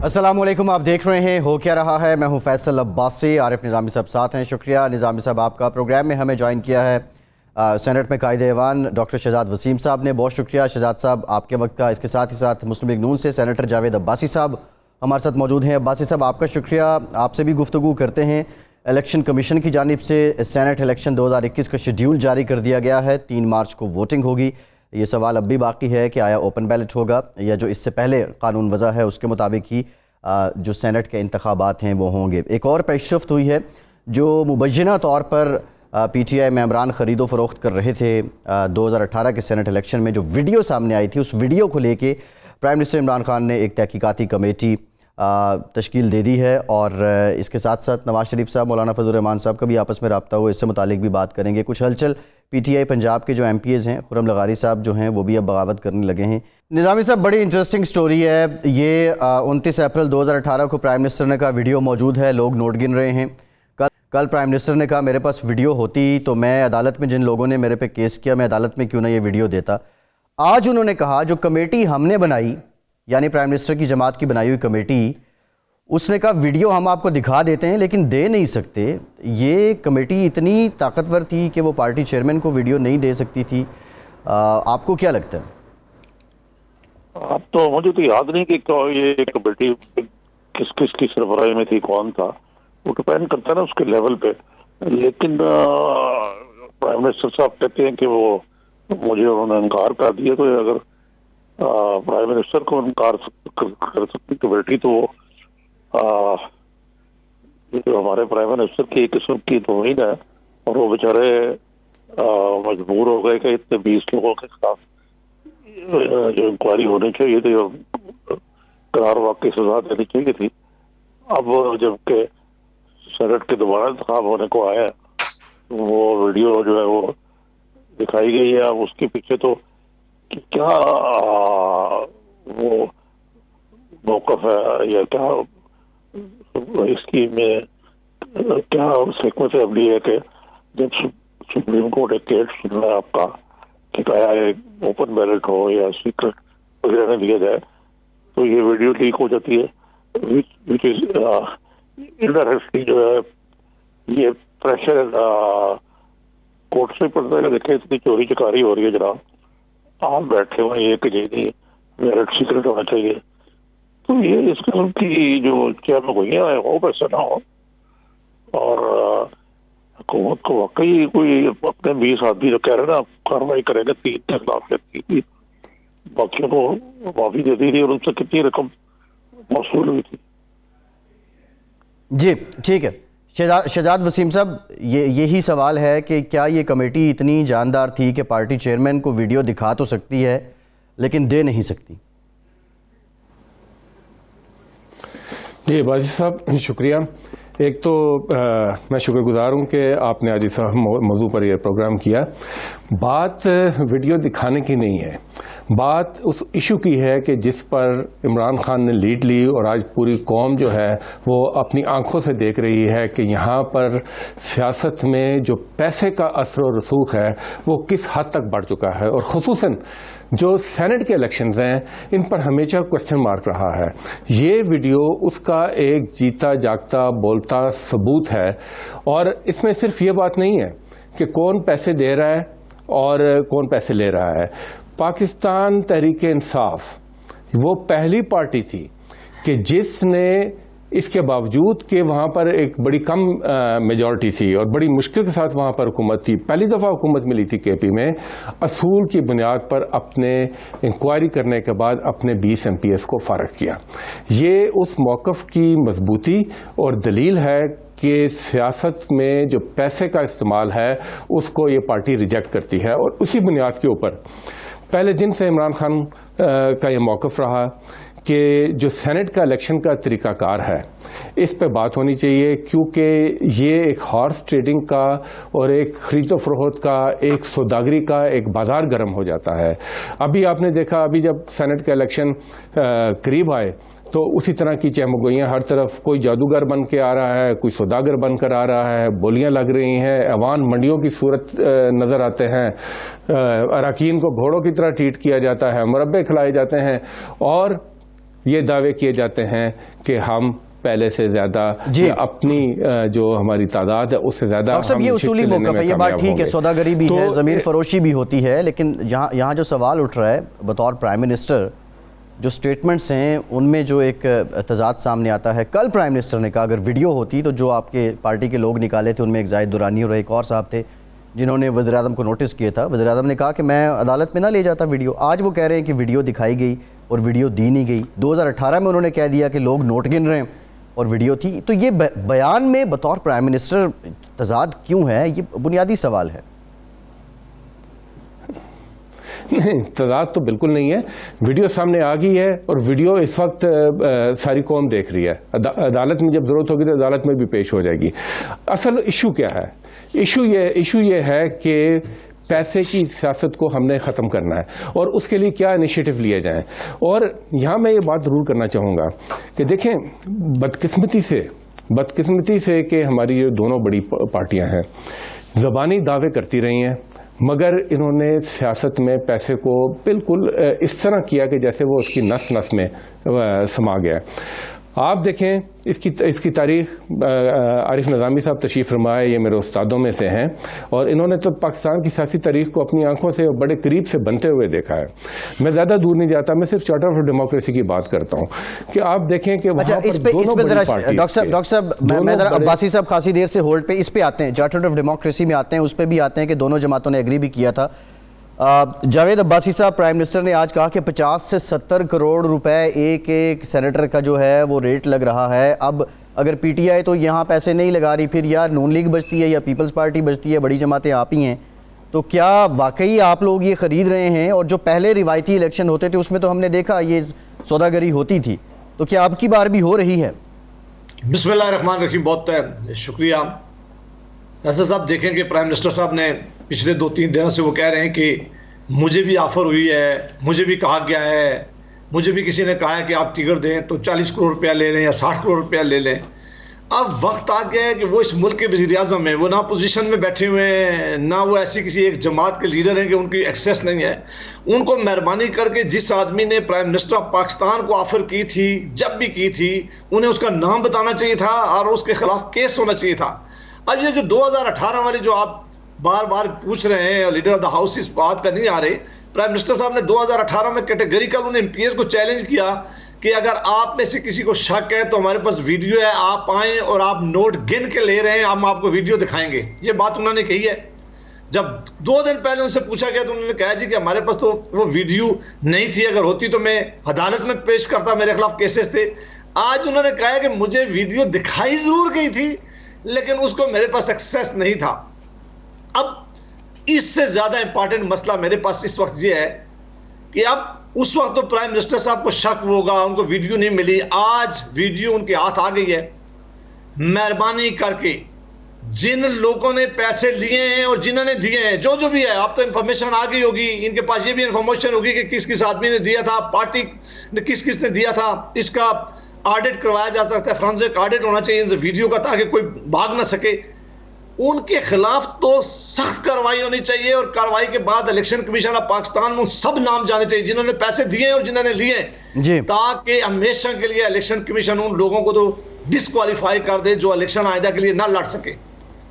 السلام علیکم، آپ دیکھ رہے ہیں ہو کیا رہا ہے۔ میں ہوں فیصل عباسی، عارف نظامی صاحب ساتھ ہیں۔ شکریہ نظامی صاحب، آپ کا پروگرام میں ہمیں جوائن کیا ہے سینٹ میں قائد ایوان ڈاکٹر شہزاد وسیم صاحب نے۔ بہت شکریہ شہزاد صاحب آپ کے وقت کا۔ اس کے ساتھ ہی ساتھ مسلم لیگ نون سے سینیٹر جاوید عباسی صاحب ہمارے ساتھ موجود ہیں۔ عباسی صاحب آپ کا شکریہ، آپ سے بھی گفتگو کرتے ہیں۔ الیکشن کمیشن کی جانب سے سینٹ الیکشن 2021 کا شیڈیول جاری کر دیا گیا ہے، 3 مارچ کو ووٹنگ ہوگی۔ یہ سوال اب بھی باقی ہے کہ آیا اوپن بیلٹ ہوگا یا جو اس سے پہلے قانون وضع ہے اس کے مطابق ہی جو سینٹ کے انتخابات ہیں وہ ہوں گے۔ ایک اور پیش رفت ہوئی ہے، جو مبینہ طور پر پی ٹی آئی ممبران خرید و فروخت کر رہے تھے 2018 کے سینٹ الیکشن میں، جو ویڈیو سامنے آئی تھی، اس ویڈیو کو لے کے پرائم منسٹر عمران خان نے ایک تحقیقاتی کمیٹی تشکیل دے دی ہے، اور اس کے ساتھ ساتھ نواز شریف صاحب، مولانا فضل الرحمان صاحب کا بھی آپس میں رابطہ ہوا، اس سے متعلق بھی بات کریں گے۔ کچھ ہلچل پی ٹی آئی پنجاب کے جو ایم پی ایز ہیں، خرم لغاری صاحب جو ہیں، وہ بھی اب بغاوت کرنے لگے ہیں۔ نظامی صاحب، بڑی انٹرسٹنگ سٹوری ہے یہ۔ 29 اپریل 2018 کو پرائم منسٹر نے کہا ویڈیو موجود ہے، لوگ نوٹ گن رہے ہیں۔ کل پرائم منسٹر نے کہا میرے پاس ویڈیو ہوتی تو میں عدالت میں، جن لوگوں نے میرے پہ کیس کیا، میں عدالت میں کیوں نہ یہ ویڈیو دیتا۔ آج انہوں نے کہا جو کمیٹی ہم نے بنائی، یعنی پرائم منسٹر کی جماعت کی بنائی ہوئی کمیٹی، اس نے کہا ویڈیو ہم آپ کو دکھا دیتے ہیں لیکن دے نہیں سکتے۔ یہ کمیٹی اتنی طاقتور تھی کہ وہ پارٹی چیئرمین کو ویڈیو نہیں دے سکتی تھی۔ آپ کو کیا لگتا ہے؟ اب تو مجھے تو یاد نہیں کہ یہ کمیٹی کس کی سربراہی میں تھی، کون تھا، وہ ڈپینڈ کرتا ہے نا اس کے لیول پہ۔ لیکن پرائم منسٹر صاحب کہتے ہیں کہ وہ مجھے انہوں نے انکار کر دیا، تو اگر پرائم منسٹر کو انکار کر سکتی کمیٹی، تو جو ہمارے پرائم منسٹر کی ایک قسم کی توہین ہے، اور وہ بیچارے مجبور ہو گئے کہ اتنے 20 لوگوں کے خلاف جو انکوائری ہونی چاہیے تھی اور قرار واقعی سزا دینی چاہیے تھی۔ اب جب کہ سینٹ کے دوبارہ انتخاب ہونے کو آیا، وہ ویڈیو جو ہے وہ دکھائی گئی ہے۔ اب اس کے پیچھے تو کیا وہ موقف ہے یا کیا اس کی میں کیا حکمت عملی ہے کہ جب سپریم کورٹ ایک کیس سن رہا ہے آپ کا کہ اوپن بیلٹ ہو یا سیکرٹ وغیرہ دیا جائے، تو یہ ویڈیو لیک ہو جاتی ہے، وچ از انڈائریکٹلی جو ہے یہ پریشر کورٹ سے پڑتا ہے کہ دیکھیں اتنی چوری چکاری ہو رہی ہے جناب، آپ بیٹھے ہوئے یہ کہ نہیں بیلٹ سیکرٹ ہونا چاہیے۔ تو یہ اس قسم کی جو چیئرمین ہوئی ہیں، ہوپ ایسا نہ ہو، اور حکومت کو واقعی کوئی اپنے 20 آدمی جو کہہ رہے نا کاروائی کریں گے 3 کے خلاف کی، باقیوں کو معافی دے دی تھی، اور ان سے کتنی رقم موصول ہوئی تھی۔ جی ٹھیک ہے شہزاد وسیم صاحب، یہی سوال ہے کہ کیا یہ کمیٹی اتنی جاندار تھی کہ پارٹی چیئرمین کو ویڈیو دکھا تو سکتی ہے لیکن دے نہیں سکتی؟ جی عباسی صاحب شکریہ۔ ایک تو میں شکر گزار ہوں کہ آپ نے آج اس موضوع پر یہ پروگرام کیا۔ بات ویڈیو دکھانے کی نہیں ہے، بات اس ایشو کی ہے کہ جس پر عمران خان نے لیڈ لی، اور آج پوری قوم جو ہے وہ اپنی آنکھوں سے دیکھ رہی ہے کہ یہاں پر سیاست میں جو پیسے کا اثر و رسوخ ہے وہ کس حد تک بڑھ چکا ہے، اور خصوصاً جو سینٹ کے الیکشنز ہیں ان پر ہمیشہ کوسچن مارک رہا ہے۔ یہ ویڈیو اس کا ایک جیتا جاگتا بولتا ثبوت ہے، اور اس میں صرف یہ بات نہیں ہے کہ کون پیسے دے رہا ہے اور کون پیسے لے رہا ہے۔ پاکستان تحریک انصاف وہ پہلی پارٹی تھی کہ جس نے اس کے باوجود کہ وہاں پر ایک بڑی کم میجورٹی تھی اور بڑی مشکل کے ساتھ وہاں پر حکومت تھی، پہلی دفعہ حکومت ملی تھی کے پی میں، اصول کی بنیاد پر اپنے انکوائری کرنے کے بعد اپنے 20 ایم پی ایس کو فارغ کیا۔ یہ اس موقف کی مضبوطی اور دلیل ہے کہ سیاست میں جو پیسے کا استعمال ہے اس کو یہ پارٹی ریجیکٹ کرتی ہے، اور اسی بنیاد کے اوپر پہلے دن سے عمران خان کا یہ موقف رہا کہ جو سینٹ کا الیکشن کا طریقہ کار ہے اس پہ بات ہونی چاہیے، کیونکہ یہ ایک ہارس ٹریڈنگ کا اور ایک خرید و فروخت کا، ایک سوداگری کا ایک بازار گرم ہو جاتا ہے۔ ابھی آپ نے دیکھا، ابھی جب سینٹ کا الیکشن قریب آئے تو اسی طرح کی چہمگوئیاں ہر طرف، کوئی جادوگر بن کے آ رہا ہے، کوئی سوداگر بن کر آ رہا ہے، بولیاں لگ رہی ہیں، ایوان منڈیوں کی صورت نظر آتے ہیں، اراکین کو گھوڑوں کی طرح ٹریٹ کیا جاتا ہے، مربے کھلائے جاتے ہیں، اور یہ دعوے کیے جاتے ہیں کہ ہم پہلے سے زیادہ اپنی جو ہماری تعداد ہے اس سے زیادہ. ڈاکٹر صاحب یہ اصولی موقف ہے, یہ بات ٹھیک ہے, سوداگری بھی ہے, ضمیر فروشی بھی ہوتی ہے, لیکن یہاں جو سوال اٹھ رہا ہے بطور پرائم منسٹر, جو سٹیٹمنٹس ہیں ان میں جو ایک تضاد سامنے آتا ہے. کل پرائم منسٹر نے کہا اگر ویڈیو ہوتی تو جو آپ کے پارٹی کے لوگ نکالے تھے ان میں ایک زاہد درانی اور ایک اور صاحب تھے جنہوں نے وزیر اعظم کو نوٹس کیا تھا, وزیر اعظم نے کہا کہ میں عدالت میں نہ لے جاتا ویڈیو. آج وہ کہہ رہے ہیں کہ ویڈیو دکھائی گئی اور ویڈیو دی نہیں گئی. 2018 میں انہوں نے کہہ دیا کہ لوگ نوٹ گن رہے ہیں اور ویڈیو تھی. تو یہ بیان میں بطور پرائم منسٹر تضاد کیوں ہے؟ یہ بنیادی سوال ہے. نہیں, تضاد تو بالکل نہیں ہے. ویڈیو سامنے آ گئی ہے اور ویڈیو اس وقت ساری قوم دیکھ رہی ہے. عدالت میں جب ضرورت ہوگی تو عدالت میں بھی پیش ہو جائے گی. اصل ایشو کیا ہے؟ ایشو یہ ہے کہ پیسے کی سیاست کو ہم نے ختم کرنا ہے اور اس کے لیے کیا انیشیٹو لیے جائیں. اور یہاں میں یہ بات ضرور کرنا چاہوں گا کہ دیکھیں, بدقسمتی سے کہ ہماری یہ دونوں بڑی پارٹیاں ہیں زبانی دعوے کرتی رہی ہیں, مگر انہوں نے سیاست میں پیسے کو بالکل اس طرح کیا کہ جیسے وہ اس کی نس نس میں سما گیا. آپ دیکھیں اس کی تاریخ, عارف نظامی صاحب تشریف فرما ہے, یہ میرے استادوں میں سے ہیں, اور انہوں نے تو پاکستان کی سیاسی تاریخ کو اپنی آنکھوں سے بڑے قریب سے بنتے ہوئے دیکھا ہے. میں زیادہ دور نہیں جاتا, میں صرف چارٹر آف ڈیموکریسی کی بات کرتا ہوں کہ آپ دیکھیں کہ وہاں پر دونوں بڑی پارٹیز. ڈاکٹر صاحب میں ذرا عباسی صاحب خاصی دیر سے ہولڈ پہ اس پہ آتے ہیں, چارٹر آف ڈیموکریسی میں آتے ہیں, اس پہ بھی آتے ہیں کہ دونوں جماعتوں نے ایگری بھی کیا تھا. جاوید عباسی صاحب, پرائم منسٹر نے آج کہا کہ 50 سے 70 کروڑ روپے ایک سینیٹر کا جو ہے وہ ریٹ لگ رہا ہے. اب اگر پی ٹی آئی تو یہاں پیسے نہیں لگا رہی, پھر یا نون لیگ بچتی ہے یا پیپلز پارٹی بچتی ہے, بڑی جماعتیں آپ ہی ہیں, تو کیا واقعی آپ لوگ یہ خرید رہے ہیں؟ اور جو پہلے روایتی الیکشن ہوتے تھے اس میں تو ہم نے دیکھا یہ سوداگری ہوتی تھی, تو کیا اب کی بار بھی ہو رہی ہے؟ بسم اللہ الرحمن الرحیم. بہت شکریہ. ناصر صاحب دیکھیں کہ پرائم منسٹر صاحب نے پچھلے 2-3 دنوں سے وہ کہہ رہے ہیں کہ مجھے بھی آفر ہوئی ہے, مجھے بھی کہا گیا ہے, مجھے بھی کسی نے کہا ہے کہ آپ ٹکٹ دیں تو 40 کروڑ روپیہ لے لیں یا 60 کروڑ روپیہ لے لیں. اب وقت آ گیا ہے کہ وہ اس ملک کے وزیر اعظم ہیں, وہ نہ پوزیشن میں بیٹھے ہوئے ہیں, نہ وہ ایسی کسی ایک جماعت کے لیڈر ہیں کہ ان کی ایکسیس نہیں ہے. ان کو مہربانی کر کے جس آدمی نے پرائم منسٹر آف پاکستان کو آفر کی تھی, جب بھی کی تھی, انہیں اس کا نام بتانا چاہیے تھا اور اس کے خلاف کیس ہونا چاہیے تھا. اب یہ جو 2018 والی جو آپ بار بار پوچھ رہے ہیں اور لیڈر آف دا ہاؤس اس بات پہ نہیں آ رہے, پرائم منسٹر صاحب نے 2018 میں کیٹیگریکل انہیں ایم پی ایس کو چیلنج کیا کہ اگر آپ میں سے کسی کو شک ہے تو ہمارے پاس ویڈیو ہے, آپ آئیں اور آپ نوٹ گن کے لے رہے ہیں, ہم آپ کو ویڈیو دکھائیں گے. یہ بات انہوں نے کہی ہے. جب 2 دن پہلے ان سے پوچھا گیا تو انہوں نے کہا جی کہ ہمارے پاس تو وہ ویڈیو نہیں تھی, اگر ہوتی تو میں عدالت میں پیش کرتا, میرے خلاف کیسز تھے. آج انہوں نے کہا کہ مجھے ویڈیو دکھائی ضرور گئی تھی لیکن اس کو میرے پاس ایکسیس نہیں تھا. اب اس سے زیادہ امپارٹنٹ مسئلہ میرے پاس اس وقت یہ ہے کہ اب اس وقت تو پرائم منسٹر صاحب کو شک ہوگا, ان کو ویڈیو نہیں ملی, آج ویڈیو ان کے ہاتھ آ گئی ہے. مہربانی کر کے جن لوگوں نے پیسے لیے ہیں اور جنہوں نے دیے ہیں, جو بھی ہے, آپ تو انفارمیشن آ گئی ہوگی, ان کے پاس یہ بھی انفارمیشن ہوگی کہ کس آدمی نے دیا تھا, پارٹی نے کس نے دیا تھا. اس کا آڈٹ کروایا جا سکتا ہے, فرانسک آڈٹ ہونا چاہیے ان ویڈیو کا تاکہ کوئی بھاگ نہ سکے. ان کے خلاف تو سخت کارروائی ہونی چاہیے اور کارروائی کے بعد الیکشن کمیشن آف پاکستان میں سب نام جانے چاہیے جنہوں نے پیسے دیے اور جنہوں نے لیے جی, تاکہ ہمیشہ کے لیے الیکشن کمیشن ان لوگوں کو تو ڈسکوالیفائی کر دے جو الیکشن آئندہ کے لیے نہ لڑ سکے.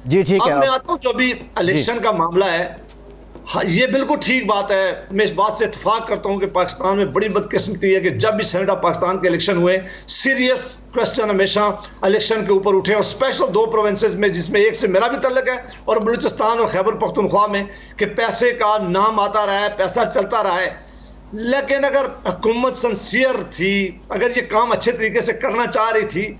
جی ٹھیک ہے. اب میں آتا ہوں جو بھی الیکشن کا معاملہ ہے, یہ بالکل ٹھیک بات ہے. میں اس بات سے اتفاق کرتا ہوں کہ پاکستان میں بڑی بدقسمتی ہے کہ جب بھی سینیٹ آف پاکستان کے الیکشن ہوئے, سیریس کوسچن ہمیشہ الیکشن کے اوپر اٹھے, اور اسپیشل 2 پروونسز میں جس میں ایک سے میرا بھی تعلق ہے اور بلوچستان اور خیبر پختونخوا میں, کہ پیسے کا نام آتا رہا ہے, پیسہ چلتا رہا ہے. لیکن اگر حکومت سنسیئر تھی, اگر یہ کام اچھے طریقے سے کرنا چاہ رہی تھی,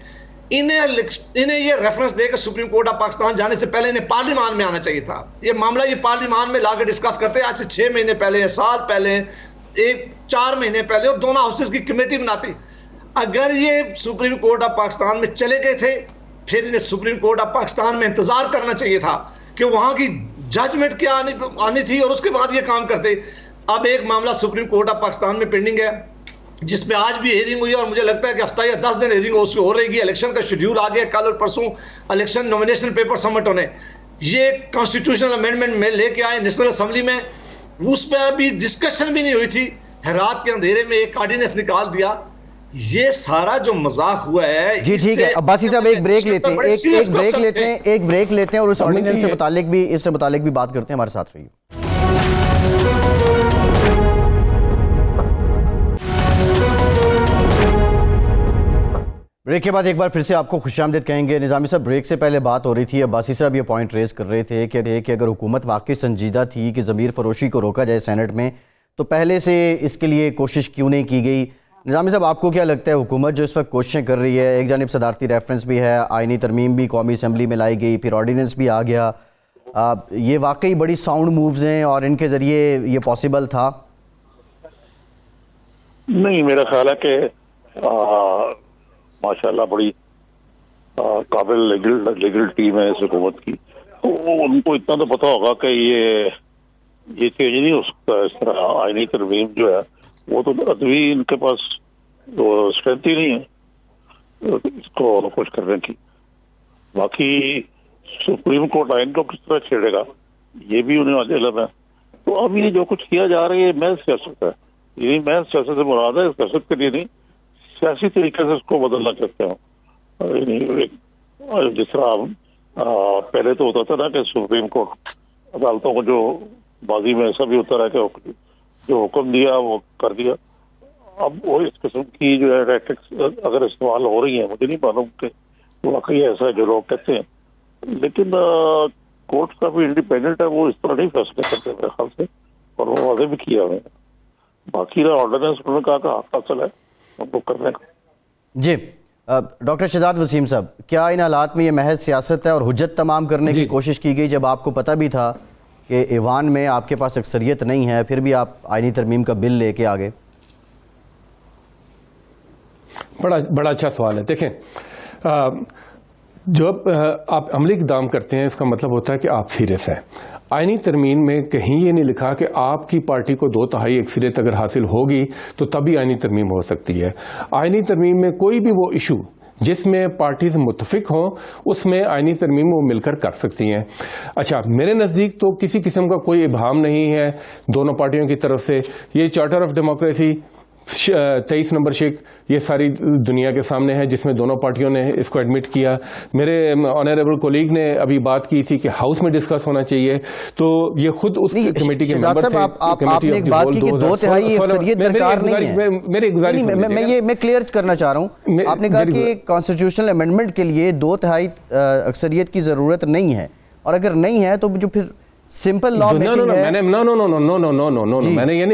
انہیں یہ ریفرنس دے کہ سپریم کورٹ آف پاکستان جانے سے پہلے انہیں پارلیمان میں آنا چاہیے تھا. یہ معاملہ یہ پارلیمان میں لا کے ڈسکس کرتے, آج سے 6 مہینے پہلے, سال پہلے, 4 مہینے پہلے, اور دونوں ہاؤسز کی کمیٹی بناتی. اگر یہ سپریم کورٹ آف پاکستان میں چلے گئے تھے, پھر انہیں سپریم کورٹ آف پاکستان میں انتظار کرنا چاہیے تھا کہ وہاں کی ججمنٹ کیا آنی تھی اور اس کے بعد یہ کام کرتے. اب ایک معاملہ سپریم کورٹ آف پاکستان میں پینڈنگ ہے جس میں آج بھی ہیئرنگ ہوئی ہے, اور مجھے لگتا ہے کہ ہفتہ یا 10 دن ہیئرنگ اس کی ہو رہے گی. الیکشن کا شیڈیول آ گیا, کل اور پرسوں الیکشن نومینیشن پیپر سبمٹ ہونے. یہ کانسٹیٹیوشنل امینڈمنٹ میں لے کے آئے نیشنل اسمبلی میں, اس پہ ابھی ڈسکشن بھی نہیں ہوئی تھی. رات کے اندھیرے میں ایک آرڈیننس نکال دیا یہ سارا جو مذاق ہوا ہے. جی ٹھیک ہے عباسی صاحب ایک بریک لیتے ہیں ایک بریک لیتے ہیں اور اس آرڈیننس سے متعلق بھی بات کرتے ہیں. ہمارے ساتھ رہیے. بریک کے بعد ایک بار پھر سے آپ کو خوش آمدید کہیں گے. نظامی صاحب بریک سے پہلے بات ہو رہی تھی, عباسی صاحب یہ پوائنٹ ریز کر رہے تھے کہ اگر حکومت واقعی سنجیدہ تھی کہ ضمیر فروشی کو روکا جائے سینٹ میں تو پہلے سے اس کے لیے کوشش کیوں نہیں کی گئی. نظامی صاحب آپ کو کیا لگتا ہے حکومت جو اس وقت کوششیں کر رہی ہے, ایک جانب صدارتی ریفرنس بھی ہے, آئینی ترمیم بھی قومی اسمبلی میں لائی گئی, پھر آرڈیننس بھی آ گیا, یہ واقعی بڑی ساؤنڈ مووز ہیں اور ان کے ذریعے یہ پاسبل تھا؟ نہیں, میرا خیال ہے کہ ماشاءاللہ بڑی قابل لیگل ٹیم ہے اس حکومت کی, ان کو اتنا تو پتا ہوگا کہ یہ چینج نہیں ہو سکتا اس طرح. آئینی ترمیم جو ہے وہ تو ابھی ان کے پاس اسٹرینتھ ہی نہیں ہے اس کو کچھ کرنے کی. باقی سپریم کورٹ آئین کو کس طرح چھیڑے گا یہ بھی انہیں علم ہے. تو اب یہ جو کچھ کیا جا رہا ہے یہ محض سیاست ہے. یعنی محض سیاست سے مراد ہے, سیاست کے لیے نہیں, سیاسی طریقے سے اس کو بدلنا چاہتے ہیں. جس طرح پہلے تو ہوتا تھا نا کہ سپریم کورٹ عدالتوں کو جو بازی میں ایسا بھی ہوتا رہا کہ جو حکم دیا وہ کر دیا. اب وہ اس قسم کی جو ہے ٹیکٹکس اگر استعمال ہو رہی ہیں, مجھے نہیں معلوم کہ واقعی ایسا ہے جو لوگ کہتے ہیں, لیکن کورٹ کا بھی انڈیپینڈنٹ ہے, وہ اس طرح نہیں فیصلے کرتے میرے خیال سے, اور وہ واضح بھی کیا ہوئے ہیں. باقی رہا آرڈیننس انہوں نے کہا کہ حق حاصل ہے ان کو کرنے کا. جی ڈاکٹر شہزاد وسیم صاحب, کیا ان حالات میں یہ محض سیاست ہے اور حجت تمام کرنے کی کوشش کی گئی جب آپ کو پتہ بھی تھا کہ ایوان میں آپ کے پاس اکثریت نہیں ہے, پھر بھی آپ آئینی ترمیم کا بل لے کے آگے؟ بڑا اچھا سوال ہے. دیکھیں, جب آپ عملی اقدام کرتے ہیں اس کا مطلب ہوتا ہے کہ آپ سیریس ہیں. آئینی ترمیم میں کہیں یہ نہیں لکھا کہ آپ کی پارٹی کو 2/3 اکثریت اگر حاصل ہوگی تو تبھی آئینی ترمیم ہو سکتی ہے. آئینی ترمیم میں کوئی بھی وہ ایشو جس میں پارٹیز متفق ہوں اس میں آئینی ترمیم وہ مل کر سکتی ہیں. اچھا, میرے نزدیک تو کسی قسم کا کوئی ابہام نہیں ہے دونوں پارٹیوں کی طرف سے. یہ charter of democracy 23 number shake یہ ساری دنیا کے سامنے ہے جس میں دونوں پارٹیوں نے اس کو ایڈمٹ کیا. میرے آنریبل کولیگ نے ابھی بات کی تھی کہ ہاؤس میں ڈسکس ہونا چاہیے, تو یہ خود اس کمیٹی کے ممبر تھے. آپ نے ایک بات کی کہ 2/3 اکثریت درکار نہیں ہے. میری گزارش میں کلیئر کرنا چاہ رہا ہوں, آپ نے کہا کہ کانسٹیٹیوشنل امینڈمنٹ کے لیے 2/3 اکثریت کی ضرورت نہیں ہے, اور اگر نہیں ہے تو جو پھر سمپل لا میکنگ ہے.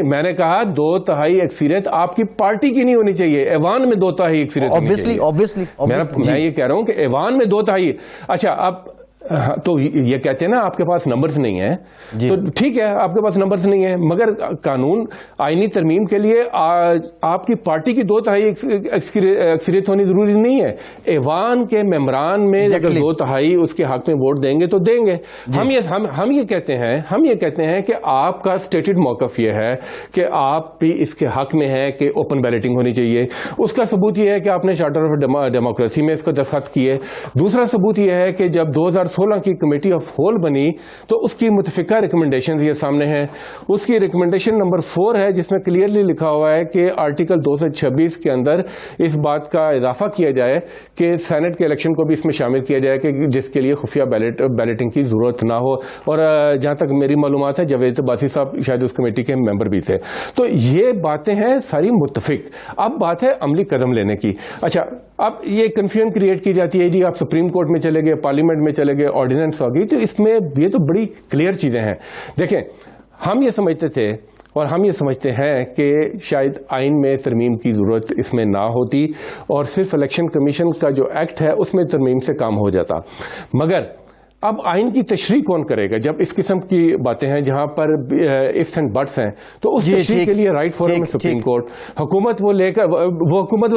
میں نے کہا 2/3 اکثریت آپ کی پارٹی کی نہیں ہونی چاہیے, ایوان میں 2/3 اکثریت ہونی چاہیے. میں یہ کہہ رہا ہوں کہ ایوان میں 2/3. اچھا, اب تو یہ کہتے ہیں نا آپ کے پاس نمبرز نہیں ہیں, تو ٹھیک ہے آپ کے پاس نمبرز نہیں ہیں, مگر قانون آئینی ترمیم کے لیے آپ کی پارٹی کی 2/3 اکثریت ہونی ضروری نہیں ہے. ایوان کے ممبران میں اگر 2/3 اس کے حق میں ووٹ دیں گے تو دیں گے. ہم یہ کہتے ہیں کہ آپ کا اسٹیٹڈ موقف یہ ہے کہ آپ بھی اس کے حق میں ہے کہ اوپن بیلٹنگ ہونی چاہیے. اس کا ثبوت یہ ہے کہ آپ نے چارٹر آف ڈیموکریسی میں اس کو دستخط کیے. دوسرا ثبوت یہ ہے کہ جب 2016 کی کمیٹی آف ہول بنی تو اس کی متفقہ ریکمنڈیشنز یہ سامنے ہیں. اس کی ریکمنڈیشن نمبر 4 ہے جس میں کلیئرلی لکھا ہوا ہے کہ آرٹیکل 226 کے اندر اس بات کا اضافہ کیا جائے کہ سینٹ کے الیکشن کو بھی اس میں شامل کیا جائے کہ جس کے لیے خفیہ بیلٹنگ کی ضرورت نہ ہو. اور جہاں تک میری معلومات ہے جاوید عباسی صاحب شاید اس کمیٹی کے ممبر بھی تھے. تو یہ باتیں ہیں ساری متفق. اب بات ہے عملی قدم لینے کی. اچھا, اب یہ کنفیوژن کریٹ کی جاتی ہے جی آپ سپریم کورٹ میں چلے گئے, پارلیمنٹ میں چلے گئے, آرڈیننس ہوگی, تو اس میں یہ تو بڑی کلیئر چیزیں ہیں. دیکھیں, ہم یہ سمجھتے تھے اور ہم یہ سمجھتے ہیں کہ شاید آئین میں ترمیم کی ضرورت اس میں نہ ہوتی اور صرف الیکشن کمیشن کا جو ایکٹ ہے اس میں ترمیم سے کام ہو جاتا. مگر اب آئین کی تشریح کون کرے گا جب اس قسم کی باتیں ہیں جہاں پر ifs اینڈ بٹس ہیں؟ تو اس تشریح کے لیے رائٹ فورم ہے سپریم کورٹ. حکومت وہ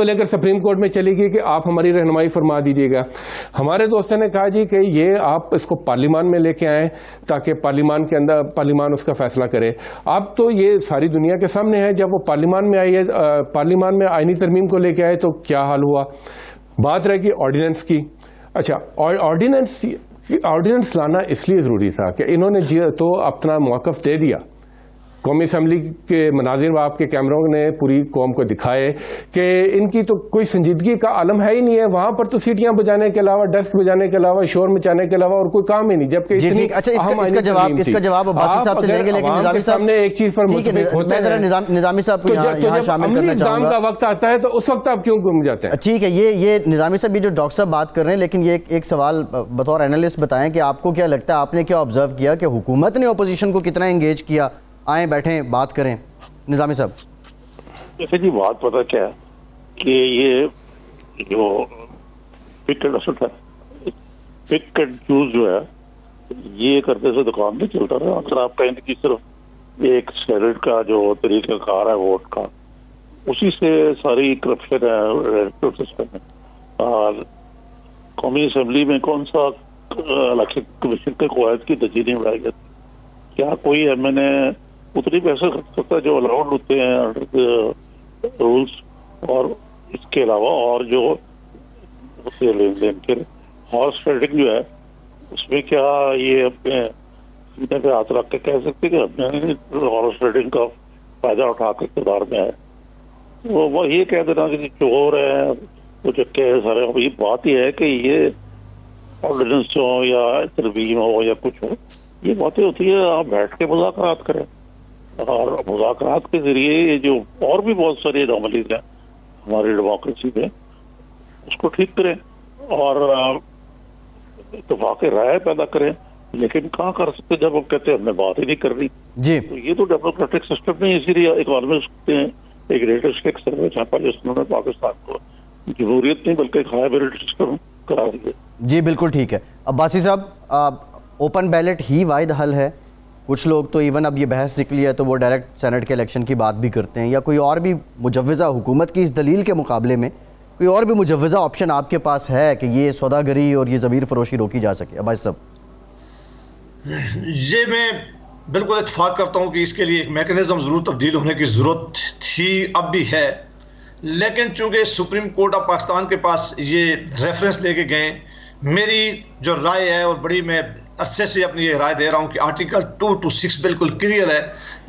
لے کر سپریم کورٹ میں چلے گی کہ آپ ہماری رہنمائی فرما دیجیے گا. ہمارے دوستوں نے کہا جی کہ یہ آپ اس کو پارلیمان میں لے کے آئیں تاکہ پارلیمان کے اندر پارلیمان اس کا فیصلہ کرے. اب تو یہ ساری دنیا کے سامنے ہے, جب وہ پارلیمان میں آئی ہے, پارلیمان میں آئینی ترمیم کو لے کے آئے تو کیا حال ہوا. بات رہے گی آرڈیننس کی. اچھا, آرڈیننس لانا اس لیے ضروری تھا کہ انہوں نے تو اپنا موقف دے دیا قومی اسمبلی کے مناظر آپ کے کیمروں نے پوری قوم کو دکھائے کہ ان کی تو کوئی سنجیدگی کا عالم ہے ہی نہیں ہے. وہاں پر تو سیٹیاں بجانے کے علاوہ، ڈسک بجانے کے علاوہ، شور مچانے کے علاوہ اور کوئی کام ہی نہیں. جبکہ اس کا جواب عباسی صاحب سے لیں گے، لیکن نظامی صاحب نے ایک چیز پر متفق ہوتے ہیں. نظامی صاحب کو یہاں شامل کرنا چاہوں گا. کا وقت آتا ہے تو اس وقت آپ کیوں گم جاتے ہیں؟ ٹھیک ہے، یہ نظامی صاحب یہ جو ڈاکٹر صاحب بات کر رہے ہیں، لیکن یہ ایک سوال بطور اینالسٹ بتائیں کہ آپ کو کیا لگتا ہے، آپ نے کیا آبزرو کیا کہ حکومت نے اپوزیشن کو کتنا انگیج کیا؟ آئیں بیٹھیں بات کریں. نظامی صاحب جیسے جی بات پتہ کیا ہے کہ یہ جو پک اینڈ چوز جو ہے یہ کرتے سے دکان میں چلتا رہا. اگر آپ کہیں کہ صرف ایک سیلیڈ کا جو طریقہ کار ہے ووٹ کا، اسی سے ساری کرپشن ہے سسٹم ہے. اور قومی اسمبلی میں کون سا الیکشن کمیشن کے قواعد کی تجدید نہیں بڑھائی جاتی؟ کیا کوئی ایم این اے اتنی پیسے خرچ کرتا ہے جو الاؤڈ ہوتے ہیں انڈر رولس، اور اس کے علاوہ اور جو لین دین کے ہارس ٹریڈنگ جو ہے اس میں کیا یہ اپنے سینے پہ ہاتھ رکھ کے کہہ سکتے کہ اپنے ہارس ٹریڈنگ کا فائدہ اٹھا کے اقتدار میں آئے؟ وہ یہ کہہ دینا کہ چور ہے، وہ چکے ہے سارے. یہ بات یہ ہے کہ یہ آرڈیننس ہو یا ترمیم ہو یا کچھ ہو، یہ باتیں ہوتی ہے آپ بیٹھ کے مذاکرات کریں، اور مذاکرات کے ذریعے یہ جو اور بھی بہت ساری انوملیز ہیں ہماری ڈیموکریسی میں اس کو ٹھیک کریں اور اتفاق رائے پیدا کریں. لیکن کہاں کر سکتے جب ہم کہتے ہیں ہم نے بات ہی نہیں کرنی؟ جی تو یہ تو ڈیموکریٹک سسٹم نہیں. اسی لیے اکانومسٹ نے ایک ریٹسٹک سروے چھاپا جس نے پاکستان کو جمہوریت نہیں بلکہ ایک ہائبرڈ سسٹم قرار دیا. جی بالکل ٹھیک ہے. عباسی صاحب، اوپن بیلٹ ہی واحد حل ہے؟ کچھ لوگ تو ایون اب یہ بحث نکلی ہے تو وہ ڈائریکٹ سینٹ کے الیکشن کی بات بھی کرتے ہیں، یا کوئی اور بھی مجوزہ حکومت کی اس دلیل کے مقابلے میں کوئی اور بھی مجوزہ آپشن آپ کے پاس ہے کہ یہ سوداگری اور یہ ضمیر فروشی روکی جا سکے؟ عباسی صاحب یہ میں بالکل اتفاق کرتا ہوں کہ اس کے لیے ایک میکنزم ضرور تبدیل ہونے کی ضرورت تھی، اب بھی ہے. لیکن چونکہ سپریم کورٹ آف پاکستان کے پاس یہ ریفرنس لے کے گئے، میری جو رائے ہے اور بڑی میں عرصے سے اپنی یہ رائے دے رہا ہوں کہ آرٹیکل 2 to 6 بالکل کلیئر ہے.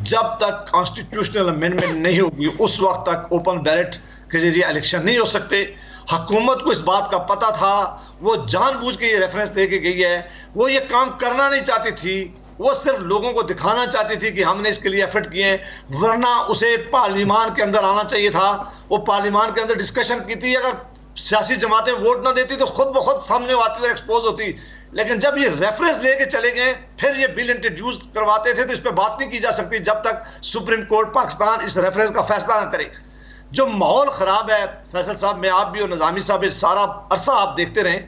جب تک کانسٹیٹیوشنل امینڈمنٹ نہیں ہوگی اس وقت تک اوپن بیلٹ کے ذریعے الیکشن نہیں ہو سکتے. حکومت کو اس بات کا پتہ تھا، وہ جان بوجھ کے یہ ریفرنس دے کے گئی ہے. وہ یہ کام کرنا نہیں چاہتی تھی، وہ صرف لوگوں کو دکھانا چاہتی تھی کہ ہم نے اس کے لیے ایفرٹ کیے ہیں، ورنہ اسے پارلیمان کے اندر آنا چاہیے تھا. وہ پارلیمان کے اندر ڈسکشن کی تھی. اگر سیاسی جماعتیں ووٹ نہ دیتی تو خود بخود سامنے آتی اور ایکسپوز ہوتی. لیکن جب یہ ریفرنس لے کے چلے گئے پھر یہ بل انٹروڈیوس کرواتے تھے تو اس پہ بات نہیں کی جا سکتی جب تک سپریم کورٹ پاکستان اس ریفرنس کا فیصلہ نہ کرے. جو ماحول خراب ہے فیصل صاحب، میں آپ بھی اور نظامی صاحب سارا عرصہ آپ دیکھتے رہیں،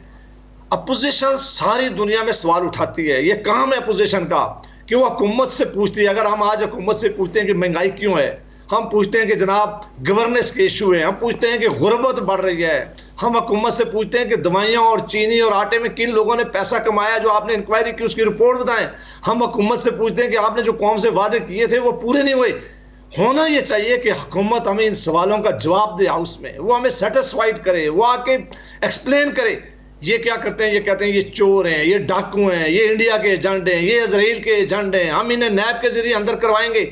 اپوزیشن ساری دنیا میں سوال اٹھاتی ہے. یہ کام ہے اپوزیشن کا کہ وہ حکومت سے پوچھتی ہے. اگر ہم آج حکومت سے پوچھتے ہیں کہ مہنگائی کیوں ہے، ہم پوچھتے ہیں کہ جناب گورننس کے ایشو ہیں، ہم پوچھتے ہیں کہ غربت بڑھ رہی ہے، ہم حکومت سے پوچھتے ہیں کہ دوائیاں اور چینی اور آٹے میں کن لوگوں نے پیسہ کمایا، جو آپ نے انکوائری کی اس کی رپورٹ بتائیں. ہم حکومت سے پوچھتے ہیں کہ آپ نے جو قوم سے وعدے کیے تھے وہ پورے نہیں ہوئے. ہونا یہ چاہیے کہ حکومت ہمیں ان سوالوں کا جواب دے، ہاؤس میں وہ ہمیں سیٹسفائیڈ کرے، وہ آ کے ایکسپلین کرے. یہ کیا کرتے ہیں؟ یہ کہتے ہیں یہ چور ہیں، یہ ڈاکو ہیں، یہ انڈیا کے ایجنٹ ہیں، یہ اسرائیل کے ایجنٹ ہیں، ہم انہیں نیب کے ذریعے اندر کروائیں گے.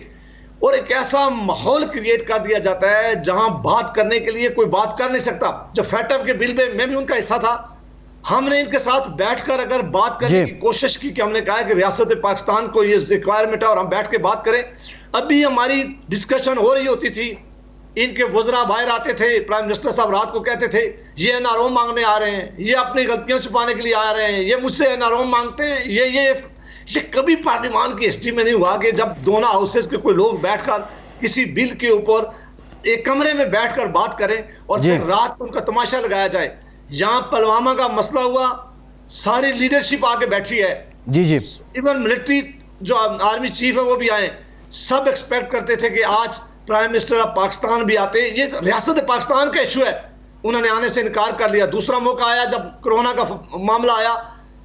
اور ایک ایسا ماحول کریٹ کر دیا جاتا ہے جہاں بات کرنے کے لیے کوئی بات کر نہیں سکتا. جو فیٹف کے بل میں بھی ان کا حصہ تھا. ہم نے ان کے ساتھ بیٹھ کر اگر بات کرنے کی کوشش کی کہ ہم نے کہا کہ ریاست پاکستان کو یہ ریکوائرمنٹ ہے اور ہم بیٹھ کے بات کریں، ابھی ہماری ڈسکشن ہو رہی ہوتی تھی. ان کے وزراء باہر آتے تھے، پرائم منسٹر صاحب رات کو کہتے تھے یہ این آر او مانگنے آ رہے ہیں، یہ اپنی غلطیاں چھپانے کے لیے آ رہے ہیں، یہ مجھ سے این آر او مانگتے ہیں. یہ کبھی پارلیمان کی ہسٹری میں نہیں ہوا کہ جب دونوں ہاؤسز کے کوئی لوگ بیٹھ کر کسی بل کے اوپر ایک کمرے میں بیٹھ کر بات کریں اور پھر رات کو ان کا تماشا لگایا جائے. یہاں پلوامہ کا مسئلہ ہوا، ساری لیڈرشپ آ کے بیٹھی ہے. ایون ملٹری جو آرمی چیف ہے وہ بھی آئے. سب ایکسپیکٹ کرتے تھے کہ آج پرائم منسٹر آف پاکستان بھی آتے. یہ ریاست پاکستان کا ایشو ہے، انہوں نے آنے سے انکار کر لیا. دوسرا موقع آیا جب کرونا کا معاملہ آیا،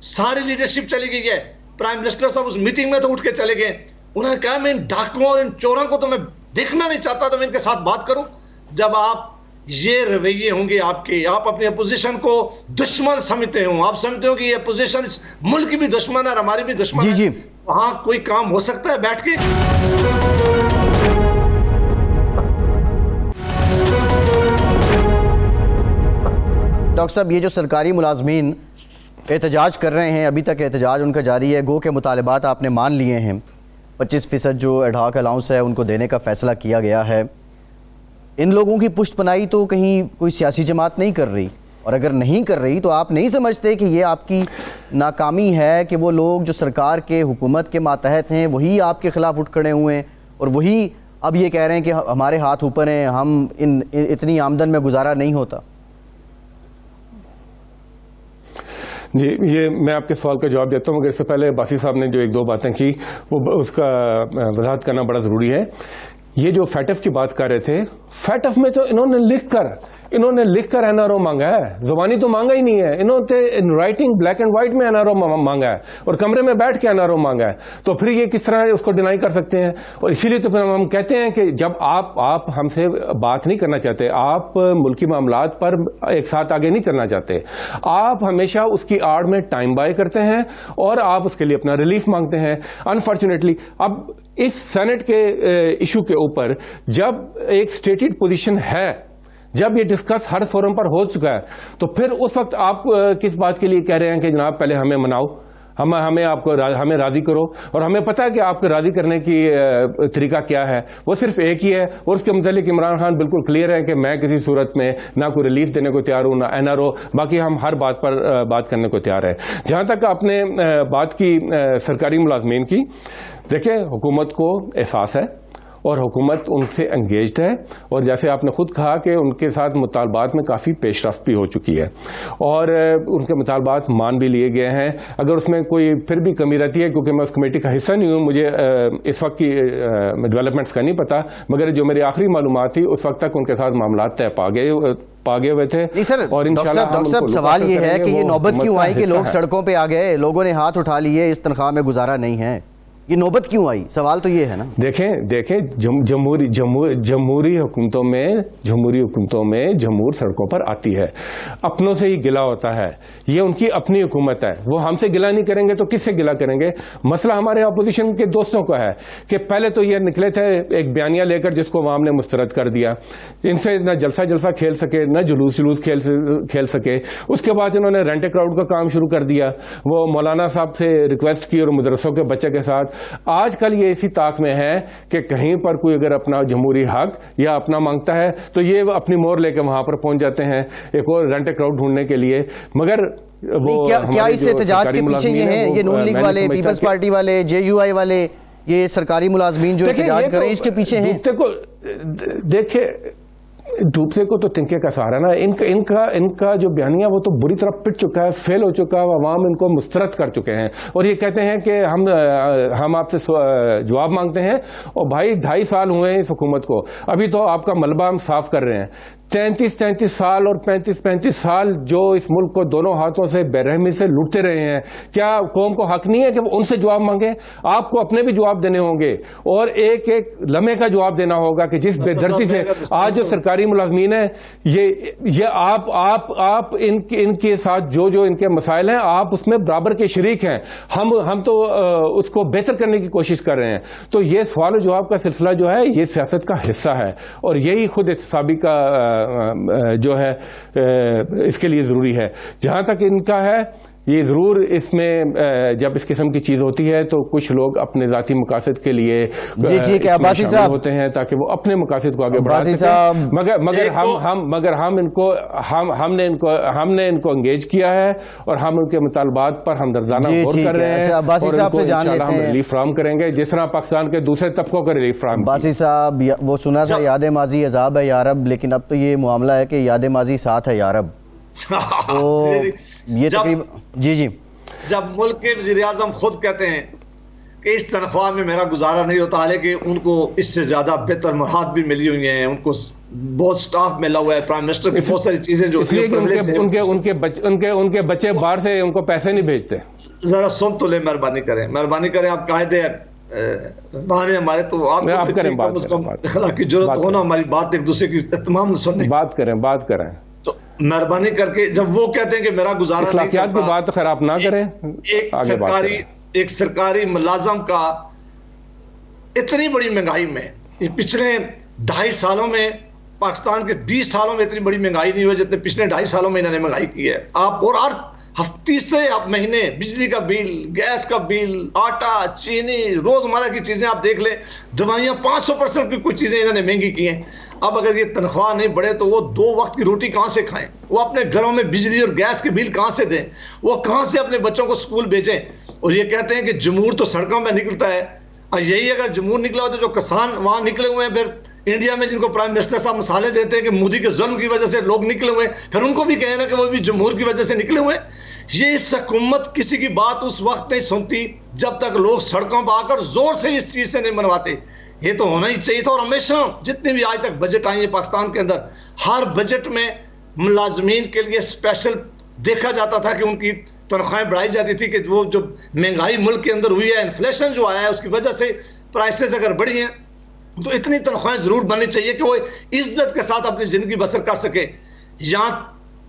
ساری لیڈرشپ چلی گئی ہے. پرائم منسٹر صاحب اس میٹنگ میں تو اٹھ کے چلے گئے. انہوں نے کہا میں ان ڈاکوؤں اور ان چوروں کو تو میں دیکھنا نہیں چاہتا، تو میں ان کے ساتھ بات کروں. جب آپ یہ رویے ہوں گے آپ کے. آپ اپنی اپوزیشن کو دشمن سمجھتے ہوں, آپ سمجھتے ہو کہ یہ اپوزیشن ملک کی بھی دشمن ہے اور ہماری بھی دشمن ہے. وہاں کوئی کام ہو سکتا ہے بیٹھ کے؟ ڈاکٹر صاحب, یہ جو سرکاری ملازمین احتجاج کر رہے ہیں, ابھی تک احتجاج ان کا جاری ہے, گو کے مطالبات آپ نے مان لیے ہیں, 25% جو ایڈہاک الاؤنس ہے ان کو دینے کا فیصلہ کیا گیا ہے, ان لوگوں کی پشت پناہی تو کہیں کوئی سیاسی جماعت نہیں کر رہی, اور اگر نہیں کر رہی تو آپ نہیں سمجھتے کہ یہ آپ کی ناکامی ہے کہ وہ لوگ جو سرکار کے حکومت کے ماتحت ہیں وہی آپ کے خلاف اٹھ کھڑے ہوئے ہیں اور وہی اب یہ کہہ رہے ہیں کہ ہمارے ہاتھ اوپر ہیں, ہم اتنی آمدن میں گزارا نہیں ہوتا؟ جی, یہ میں آپ کے سوال کا جواب دیتا ہوں, مگر اس سے پہلے باسی صاحب نے جو ایک دو باتیں کی وہ اس کا وضاحت کرنا بڑا ضروری ہے. یہ جو فیٹف کی بات کر رہے تھے, فیٹف میں تو انہوں نے لکھ کر این آر او مانگا ہے, زبانی تو مانگا ہی نہیں ہے, انہوں نے رائٹنگ بلیک اینڈ وائٹ میں این آر او مانگا ہے اور کمرے میں بیٹھ کے این آر او مانگا ہے. تو پھر یہ کس طرح اس کو ڈینائی کر سکتے ہیں؟ اور اسی لیے تو پھر ہم کہتے ہیں کہ جب آپ ہم سے بات نہیں کرنا چاہتے, آپ ملکی معاملات پر ایک ساتھ آگے نہیں کرنا چاہتے, آپ ہمیشہ اس کی آڑ میں ٹائم بائی کرتے ہیں اور آپ اس کے لیے اپنا ریلیف مانگتے ہیں. انفارچونیٹلی اب اس سینٹ کے ایشو کے اوپر جب ایک اسٹیٹڈ پوزیشن ہے, جب یہ ڈسکس ہر فورم پر ہو چکا ہے, تو پھر اس وقت آپ کس بات کے لیے کہہ رہے ہیں کہ جناب پہلے ہمیں مناؤ, ہمیں راضی کرو, اور ہمیں پتہ ہے کہ آپ کو راضی کرنے کی طریقہ کیا ہے, وہ صرف ایک ہی ہے, اور اس کے متعلق عمران خان بالکل کلیئر ہے کہ میں کسی صورت میں نہ کوئی ریلیف دینے کو تیار ہوں نہ این آر او, باقی ہم ہر بات پر بات کرنے کو تیار ہے. جہاں تک آپ نے بات کی سرکاری ملازمین کی, دیکھیں حکومت کو احساس ہے اور حکومت ان سے انگیجڈ ہے, اور جیسے آپ نے خود کہا کہ ان کے ساتھ مطالبات میں کافی پیش رفت بھی ہو چکی ہے اور ان کے مطالبات مان بھی لیے گئے ہیں. اگر اس میں کوئی پھر بھی کمی رہتی ہے, کیونکہ میں اس کمیٹی کا حصہ نہیں ہوں, مجھے اس وقت کی ڈیولپمنٹس کا نہیں پتا, مگر جو میری آخری معلومات تھی اس وقت تک ان کے ساتھ معاملات طے پاگے ہوئے تھے. اور ڈاکٹر صاحب سوال یہ ہے کہ یہ نوبت کیوں آئی کہ لوگ سڑکوں پہ آ گئے, لوگوں نے ہاتھ اٹھا لیے, اس تنخواہ میں گزارا نہیں ہے, یہ نوبت کیوں آئی؟ سوال تو یہ ہے نا. دیکھیں جمہوری حکومتوں میں جمہور سڑکوں پر آتی ہے, اپنوں سے ہی گلا ہوتا ہے, یہ ان کی اپنی حکومت ہے, وہ ہم سے گلا نہیں کریں گے تو کس سے گلا کریں گے؟ مسئلہ ہمارے اپوزیشن کے دوستوں کا ہے کہ پہلے تو یہ نکلے تھے ایک بیانیہ لے کر جس کو عوام نے مسترد کر دیا, ان سے نہ جلسہ کھیل سکے نہ جلوس کھیل سکے. اس کے بعد انہوں نے رینٹ اے کراؤڈ کا کام شروع کر دیا, وہ مولانا صاحب سے ریکویسٹ کی اور مدرسوں کے بچے کے ساتھ. آج کل یہ اسی طاق میں ہے کہ کہیں پر کوئی اگر اپنا جمہوری حق یا اپنا مانگتا ہے تو یہ اپنی مور لے کے وہاں پر پہنچ جاتے ہیں ایک اور رینٹ کراؤڈ ڈھونڈنے کے لیے. مگر وہ کیا اس احتجاج کے پیچھے یہ ہیں, یہ نون لیگ والے, پیپلز پارٹی والے, جے یو آئی والے, یہ سرکاری ملازمین جو احتجاج کر رہے ہیں اس کے پیچھے ہیں؟ دیکھیں ڈوبتے کو تو تنکے کا سہارا نا, ان کا جو بیانیہ وہ تو بری طرح پٹ چکا ہے, فیل ہو چکا ہے, عوام ان کو مسترد کر چکے ہیں اور یہ کہتے ہیں کہ ہم آپ سے جواب مانگتے ہیں. اور بھائی 2.5 سال ہوئے ہیں اس حکومت کو, ابھی تو آپ کا ملبہ ہم صاف کر رہے ہیں. 33 سال اور 35 سال جو اس ملک کو دونوں ہاتھوں سے بے رحمی سے لوٹتے رہے ہیں, کیا قوم کو حق نہیں ہے کہ وہ ان سے جواب مانگے؟ آپ کو اپنے بھی جواب دینے ہوں گے اور ایک لمحے کا جواب دینا ہوگا کہ جس بے دردی سے آج جو سرکاری ملازمین ہیں, یہ آپ ان کے ساتھ جو ان کے مسائل ہیں آپ اس میں برابر کے شریک ہیں. ہم تو اس کو بہتر کرنے کی کوشش کر رہے ہیں. تو یہ سوال و جواب کا سلسلہ جو ہے یہ سیاست کا حصہ ہے اور یہی خود احتسابی کا جو ہے اس کے لیے ضروری ہے. جہاں تک ان کا ہے یہ ضرور اس میں جب اس قسم کی چیز ہوتی ہے تو کچھ لوگ اپنے ذاتی مقاصد کے لیے عباسی صاحب ہوتے ہیں تاکہ وہ اپنے مقاصد کو آگے بڑھا سکیں. مگر ہم نے ان کو انگیج کیا ہے اور ہم ان کے مطالبات پر ہمدردانہ غور کر رہے ہیں اور ان کو انشاءاللہ ہم ریلیف فراہم کریں گے جس طرح پاکستان کے دوسرے طبقوں کو ریلیف فراہم. عباسی صاحب وہ سنا تھا یاد ماضی عذاب ہے یارب, لیکن اب تو یہ معاملہ ہے کہ یاد ماضی ساتھ ہے یارب. تو یہ تقریبا جی جب ملک کے وزیر اعظم خود کہتے ہیں کہ اس تنخواہ میں میرا گزارا نہیں ہوتا, حالانکہ ان کو اس سے زیادہ بہتر مرحات بھی ملی ہوئی ہیں, ان کو بہت سٹاف ملا ہوا ہے, پرائم منسٹر کی بہت ساری چیزیں جو ان کے بچے باہر سے ان کو پیسے نہیں بھیجتے. ذرا سن تو لے, مہربانی کریں آپ قائد بہانے ہمارے تو آپ کم از کم اخلاق کی ضرورت ہونا ہماری بات ایک دوسرے کی تمام سننے بات کریں تو مہربانی کر کے جب وہ کہتے ہیں کہ میرا گزارا نہیں اخلاقیات کی بات خیر آپ نہ کریں. ایک سرکاری ملازم کا اتنی بڑی مہنگائی میں پچھلے 2.5 سالوں میں پاکستان کے 20 سالوں میں اتنی بڑی مہنگائی نہیں ہوئی جتنے پچھلے 2.5 سالوں میں انہوں نے مہنگائی کی ہے. آپ اور ہر تیسرے مہینے بجلی کا بل, گیس کا بل, آٹا, چینی, روزمرہ کی چیزیں آپ دیکھ لیں, دوائیاں 500% کی کچھ چیزیں انہوں نے مہنگی کی ہیں. اب اگر یہ تنخواہ نہیں بڑھے تو وہ 2 وقت کی روٹی کہاں سے کھائیں, وہ اپنے گھروں میں بجلی اور گیس کے بل کہاں سے دیں, وہ کہاں سے اپنے بچوں کو اسکول بھیجیں. اور یہ کہتے ہیں کہ جمہور تو سڑکوں پہ نکلتا ہے. اور یہی اگر جمہور نکلا ہوتا جو کسان وہاں نکلے ہوئے ہیں پھر انڈیا میں جن کو پرائم منسٹر صاحب مسالے دیتے ہیں کہ مودی کے ظلم کی وجہ سے لوگ نکلے ہوئے ہیں, پھر ان کو بھی کہنا کہ وہ بھی جمہور کی وجہ سے نکلے ہوئے ہیں. یہ اس حکومت کسی کی بات اس وقت نہیں سنتی جب تک لوگ سڑکوں پہ آ کر زور سے اس چیز سے نہیں منواتے. یہ تو ہونا ہی چاہیے تھا. اور ہمیشہ جتنے بھی آج تک بجٹ آئی ہیں پاکستان کے اندر, ہر بجٹ میں ملازمین کے لیے اسپیشل دیکھا جاتا تھا کہ ان کی تنخواہیں بڑھائی جاتی تھی کہ وہ جو مہنگائی ملک کے اندر ہوئی ہے, انفلیشن جو آیا ہے اس کی وجہ سے پرائسز اگر بڑھی ہیں تو اتنی تنخواہیں ضرور بننی چاہیے کہ وہ عزت کے ساتھ اپنی زندگی بسر کر سکے. یہاں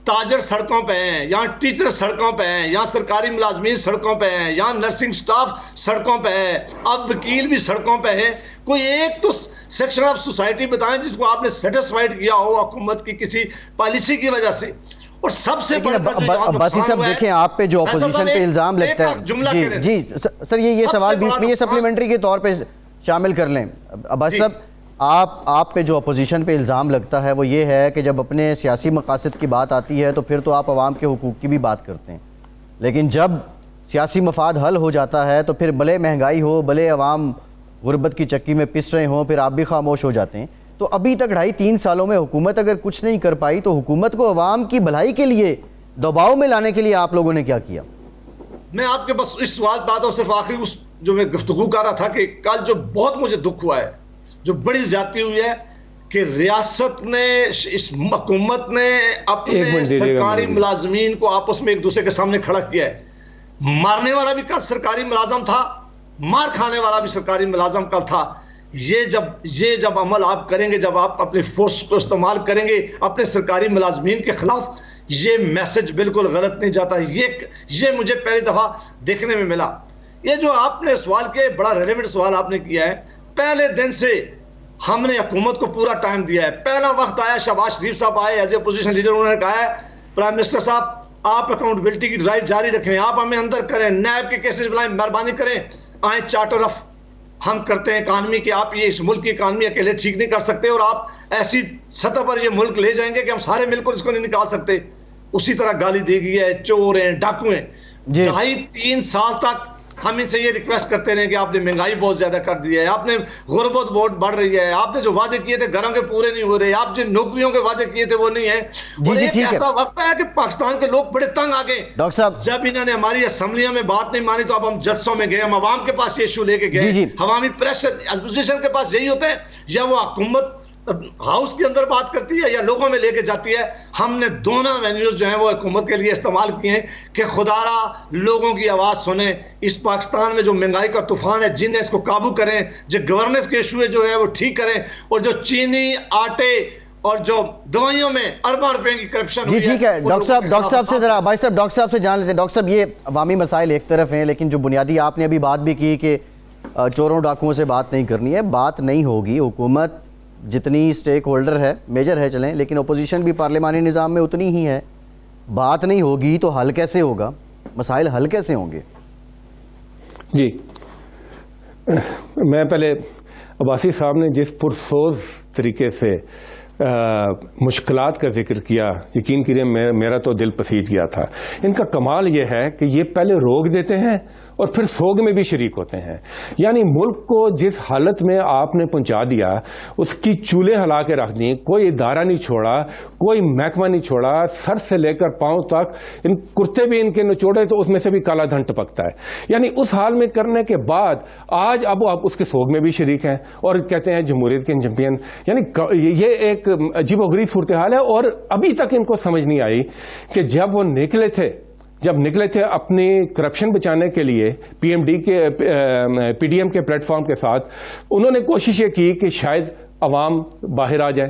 تاجر سڑکوں پہ ہیں, یہاں ٹیچر سڑکوں پہ ہیں, یہاں سرکاری ملازمین سڑکوں پہ ہیں, یہاں نرسنگ سٹاف سڑکوں پہ ہے, اب وکیل بھی سڑکوں پہ ہے. کوئی ایک تو سیکشن آف سوسائٹی بتائیں جس کو آپ نے سیٹسفائیڈ کیا ہو حکومت کی کسی پالیسی کی وجہ سے. اور سب سے باسی صاحب دیکھیں آپ پہ جو اپوزیشن پہ الزام لگتا ہے, جی سر یہ سوال بیچ میں یہ سپلیمنٹری کے طور پہ شامل کر لیں. باسی صاحب آپ پہ جو اپوزیشن پہ الزام لگتا ہے وہ یہ ہے کہ جب اپنے سیاسی مقاصد کی بات آتی ہے تو پھر تو آپ عوام کے حقوق کی بھی بات کرتے ہیں, لیکن جب سیاسی مفاد حل ہو جاتا ہے تو پھر بھلے مہنگائی ہو, بھلے عوام غربت کی چکی میں پس رہے ہوں, پھر آپ بھی خاموش ہو جاتے ہیں. تو ابھی تک 2.5-3 سالوں میں حکومت اگر کچھ نہیں کر پائی تو حکومت کو عوام کی بھلائی کے لیے دباؤ میں لانے کے لیے آپ لوگوں نے کیا کیا؟ میں آپ کے بس اس سوال بات اور صرف آخری اس جو میں گفتگو کر رہا تھا کہ کل جو بہت مجھے دکھ ہوا ہے, جو بڑی زیادتی ہوئی ہے کہ ریاست نے, اس حکومت نے اپنے سرکاری ملازمین کو آپس میں ایک دوسرے کے سامنے کھڑا کیا ہے. مارنے والا بھی کل سرکاری ملازم تھا, مار کھانے والا بھی سرکاری ملازم کل تھا. یہ جب عمل آپ کریں گے, جب آپ اپنی فورس کو استعمال کریں گے اپنے سرکاری ملازمین کے خلاف, یہ میسج بالکل غلط نہیں جاتا. یہ مجھے پہلی دفعہ دیکھنے میں ملا. یہ جو آپ نے سوال کیا, بڑا ریلیونٹ سوال آپ نے کیا ہے. پہلے دن سے ہم نے حکومت کو پورا ٹائم دیا ہے. پہلا وقت آیا, شہباز شریف صاحب آئے ایز اے اپوزیشن لیڈر, انہوں نے کہا ہے پرائم منسٹر صاحب آپ اکاؤنٹیبلٹی کی ڈرائیو جاری رکھیں, آپ ہمیں اندر کریں, نیب کے کیسز بلائیں, مہربانی کریں, آئیں چارٹر آف ہم کرتے ہیں اکانومی کہ آپ یہ اس ملک کی اکانومی اکیلے ٹھیک نہیں کر سکتے اور آپ ایسی سطح پر یہ ملک لے جائیں گے کہ ہم سارے ملک کو اس کو نہیں نکال سکتے. اسی طرح گالی دی گئی ہے, چور ہیں, ڈاکو ہیں. 2.5-3 سال تک ہم ان سے یہ ریکویسٹ کرتے رہے کہ آپ نے مہنگائی بہت زیادہ کر دی ہے, آپ نے غربت بہت بڑھ رہی ہے, آپ نے جو وعدے کیے تھے گھروں کے پورے نہیں ہو رہے, آپ جو نوکریوں کے وعدے کیے تھے وہ نہیں ہیں. اور ایک ایسا وقت ہے کہ پاکستان کے لوگ بڑے تنگ آ گئے. ڈاکٹر صاحب جب انہوں نے ہماری اسمبلیوں میں بات نہیں مانی تو اب ہم جلسوں میں گئے, ہم عوام کے پاس یہ ایشو لے کے گئے. عوامی پریشر اپوزیشن کے پاس یہی ہوتا ہے, یا وہ حکومت ہاؤس کے اندر بات کرتی ہے یا لوگوں میں لے کے جاتی ہے. ہم نے دونوں وینیوز جو ہیں وہ حکومت کے لیے استعمال کیے ہیں کہ خدا را لوگوں کی آواز سنیں. اس پاکستان میں جو مہنگائی کا طوفان ہے جن اس کو قابو کریں, جو گورننس کے ایشو جو ہے وہ ٹھیک کریں, اور جو چینی, آٹے اور جو دوائیوں میں اربوں روپے کی کرپشن. جی ٹھیک ہے ڈاکٹر صاحب سے ذرا بھائی صاحب ڈاکٹر صاحب سے جان لیتے ہیں. ڈاکٹر صاحب یہ عوامی مسائل ایک طرف ہیں, لیکن جو بنیادی آپ نے ابھی بات بھی کی کہ چوروں ڈاکوؤں سے بات نہیں کرنی ہے, بات نہیں ہوگی. حکومت جتنی سٹیک ہولڈر ہے, میجر ہے چلیں, لیکن اپوزیشن بھی پارلیمانی نظام میں اتنی ہی ہے. بات نہیں ہوگی تو حل کیسے ہوگا, مسائل حل کیسے ہوں گے؟ جی میں پہلے عباسی صاحب نے جس پرسوز طریقے سے مشکلات کا ذکر کیا, یقین کیجیے میرا تو دل پسیج گیا تھا. ان کا کمال یہ ہے کہ یہ پہلے روک دیتے ہیں اور پھر سوگ میں بھی شریک ہوتے ہیں. یعنی ملک کو جس حالت میں آپ نے پہنچا دیا اس کی چولہے ہلا کے رکھ دیں, کوئی ادارہ نہیں چھوڑا, کوئی محکمہ نہیں چھوڑا, سر سے لے کر پاؤں تک ان کرتے بھی ان کے نچوڑے تو اس میں سے بھی کالا دھن ٹپکتا ہے. یعنی اس حال میں کرنے کے بعد آج اب آپ اس کے سوگ میں بھی شریک ہیں اور کہتے ہیں جمہوریت کے چیمپئن. یعنی یہ ایک عجیب و غریب صورتحال ہے. اور ابھی تک ان کو سمجھ نہیں آئی کہ جب وہ نکلے تھے جب نکلے تھے اپنی کرپشن بچانے کے لیے پی ڈی ایم کے پلیٹ فارم کے ساتھ، انہوں نے کوشش یہ کی کہ شاید عوام باہر آ جائے،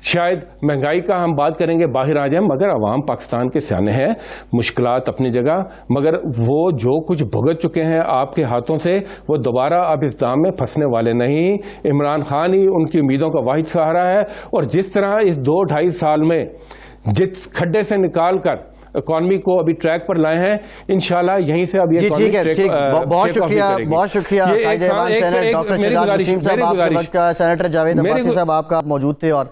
شاید مہنگائی کا ہم بات کریں گے باہر آ جائیں، مگر عوام پاکستان کے سیانے ہیں، مشکلات اپنی جگہ، مگر وہ جو کچھ بھگت چکے ہیں آپ کے ہاتھوں سے، وہ دوبارہ اب اس دام میں پھنسنے والے نہیں۔ عمران خان ہی ان کی امیدوں کا واحد سہارا ہے، اور جس طرح اس 2-2.5 سال میں جس کھڈے سے نکال کر اکانومی کو ابھی ٹریک پر لائے ہیں، انشاءاللہ یہیں سے اب یہ ٹھیک ہے، بہت شکریہ قائد ایوان سینٹ ڈاکٹر شہزاد وسیم صاحب، آپ کے وقت کا سینیٹر جاوید عباسی صاحب آپ کا موجود تھے اور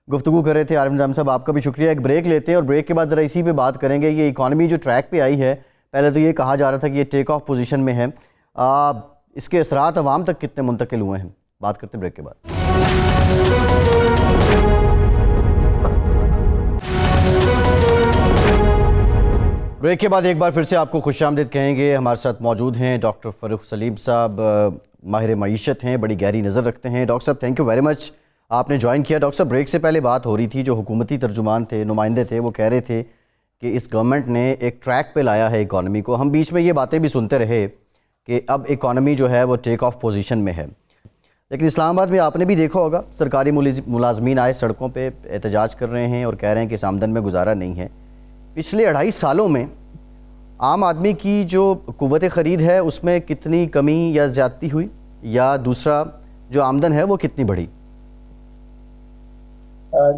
گفتگو کر رہے تھے۔ عارف نظامی صاحب آپ کا بھی شکریہ۔ ایک بریک لیتے ہیں اور بریک کے بعد ذرا اسی پہ بات کریں گے۔ یہ اکانومی جو ٹریک پہ آئی ہے، پہلے تو یہ کہا جا رہا تھا کہ یہ ٹیک آف پوزیشن میں ہے، اس کے اثرات عوام تک کتنے منتقل ہوئے ہیں، بات کرتے ہیں بریک کے بعد۔ بریک کے بعد ایک بار پھر سے آپ کو خوش آمدید کہیں گے۔ ہمارے ساتھ موجود ہیں ڈاکٹر فروخ سلیم صاحب، ماہر معیشت ہیں، بڑی گہری نظر رکھتے ہیں۔ ڈاکٹر صاحب تھینک یو ویری مچ، آپ نے جوائن کیا۔ ڈاکٹر صاحب بریک سے پہلے بات ہو رہی تھی، جو حکومتی ترجمان تھے، نمائندے تھے، وہ کہہ رہے تھے کہ اس گورنمنٹ نے ایک ٹریک پہ لایا ہے اکانومی کو۔ ہم بیچ میں یہ باتیں بھی سنتے رہے کہ اب اکانومی جو ہے وہ ٹیک آف پوزیشن میں ہے، لیکن اسلام آباد میں آپ نے بھی دیکھا ہوگا سرکاری ملازمین آئے سڑکوں پہ احتجاج کر رہے ہیں اور کہہ رہے ہیں کہ اس آمدن میں گزارا نہیں ہے۔ پچھلے 2.5 سالوں میں عام آدمی کی جو قوت خرید ہے اس میں کتنی کمی یا زیادتی ہوئی، یا دوسرا جو آمدن ہے وہ کتنی بڑھی؟